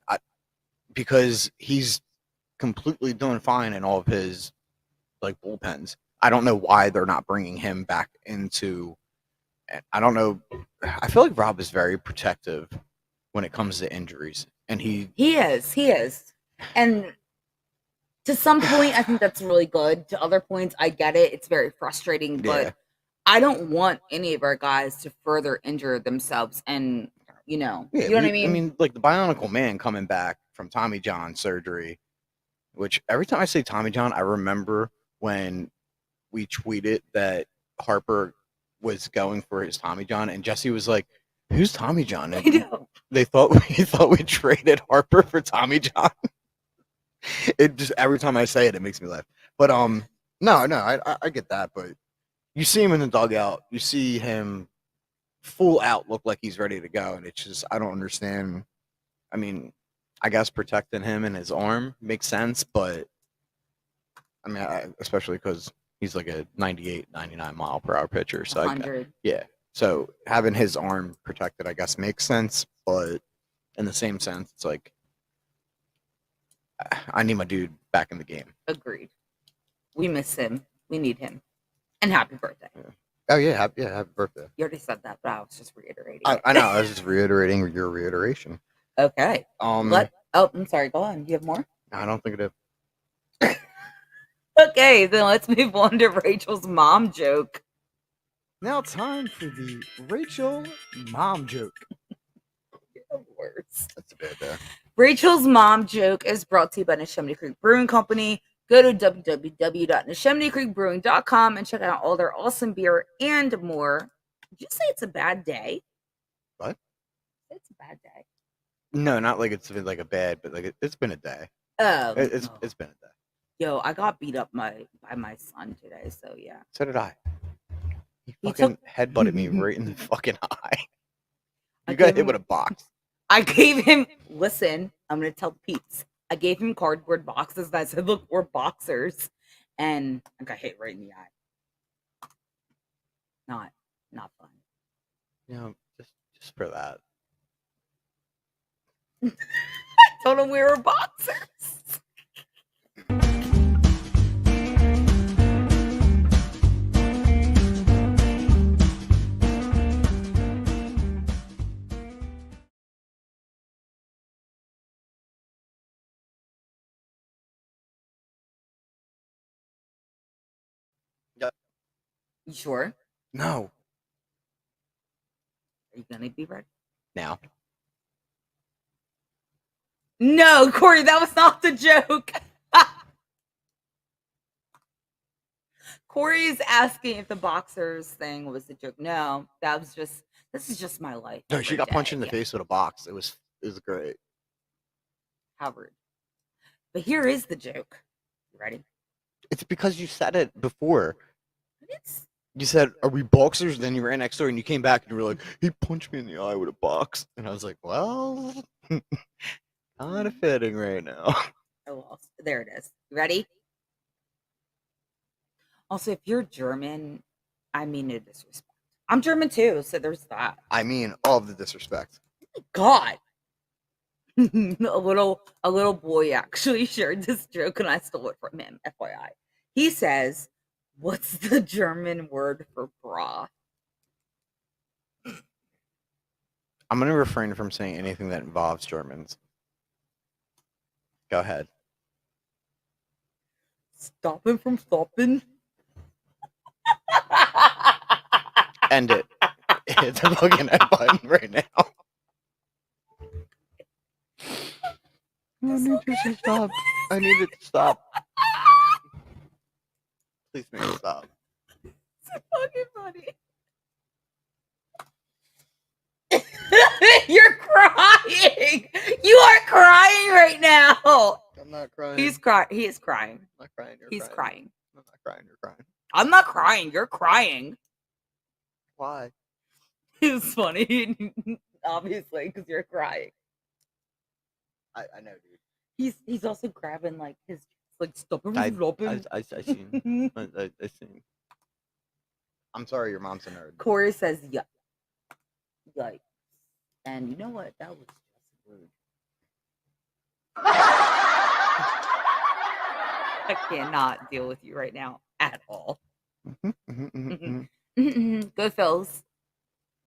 because he's completely doing fine in all of his bullpens. I don't know why they're not bringing him back into. I don't know. I feel like Rob is very protective when it comes to injuries, and he is, and to some point, I think that's really good. To other points, I get it. It's very frustrating, but I don't want any of our guys to further injure themselves. And, you know what I mean? I mean, like the Bionicle Man coming back from Tommy John surgery, which every time I say Tommy John, I remember when we tweeted that Harper was going for his Tommy John, and Jesse was like, "Who's Tommy John?" And he thought we traded Harper for Tommy John. It just every time I say it, it makes me laugh. But no, I get that. But you see him in the dugout, you see him full out, look like he's ready to go, and it's just I don't understand. I mean, I guess protecting him and his arm makes sense, but I mean, especially because he's like a 98, 99 mile per hour pitcher. So 100. So having his arm protected, I guess, makes sense. But in the same sense, it's like I need my dude back in the game. Agreed. We miss him. We need him. And happy birthday. Yeah. Oh yeah, happy birthday. You already said that, but I was just reiterating. I know. I was just reiterating your reiteration. Okay. I'm sorry. Go on. You have more? I don't think it is. Okay, then let's move on to Rachel's mom joke. Now time for the Rachel mom joke. You're the worst. That's a bad there. Rachel's mom joke is brought to you by Neshaminy Creek Brewing Company. Go to www.neshaminycreekbrewing.com and check out all their awesome beer and more. Did you say it's a bad day? What? It's a bad day. No, not like it's been like a bad, but like it's been a day. Oh, it's been a day. Yo, I got beat up by my son today, so yeah. So did I. He fucking headbutted me right in the fucking eye. got hit with a box. I gave him. Listen, I'm gonna tell the peeps. I gave him cardboard boxes, and I said, "Look, we're boxers," and I got hit right in the eye. Not fun. Just for that. I told him we were boxers. Yep. You sure? No. Are you gonna be ready? Now. No, Corey, that was not the joke. Corey is asking if the boxers thing was a joke. No, this is just my life. No, she every got punched in the day. face with a box. It was great. How rude. But here is the joke. You ready? It's because you said it before. It's You said, "Are we boxers?" Then you ran next door and you came back and you were like, "He punched me in the eye with a box." And I was like, "Well, kind of fitting right now." oh well. There it is. You ready? Also, if you're German, I mean no disrespect. I'm German too, so there's that. I mean, all of the disrespect. God. a little boy actually shared this joke and I stole it from him, FYI. He says, "What's the German word for bra?" I'm going to refrain from saying anything that involves Germans. Go ahead. Stop him from stopping. End it. Hit the fucking end button right now. I need you to stop. I need it to stop. Please make it stop. It's fucking funny. You're crying. You are crying right now. I'm not crying. He's crying. He is crying. I'm not crying. He's crying. I'm not crying. You're crying. I'm not crying. You're crying. Why? It's funny, obviously, because you're crying. I know, dude. He's also grabbing like his stop him I flopping. I seen. I'm sorry, your mom's a nerd. Corey says yuck. Yikes. And you know what? That was just rude. I cannot deal with you right now at all. Go Phils.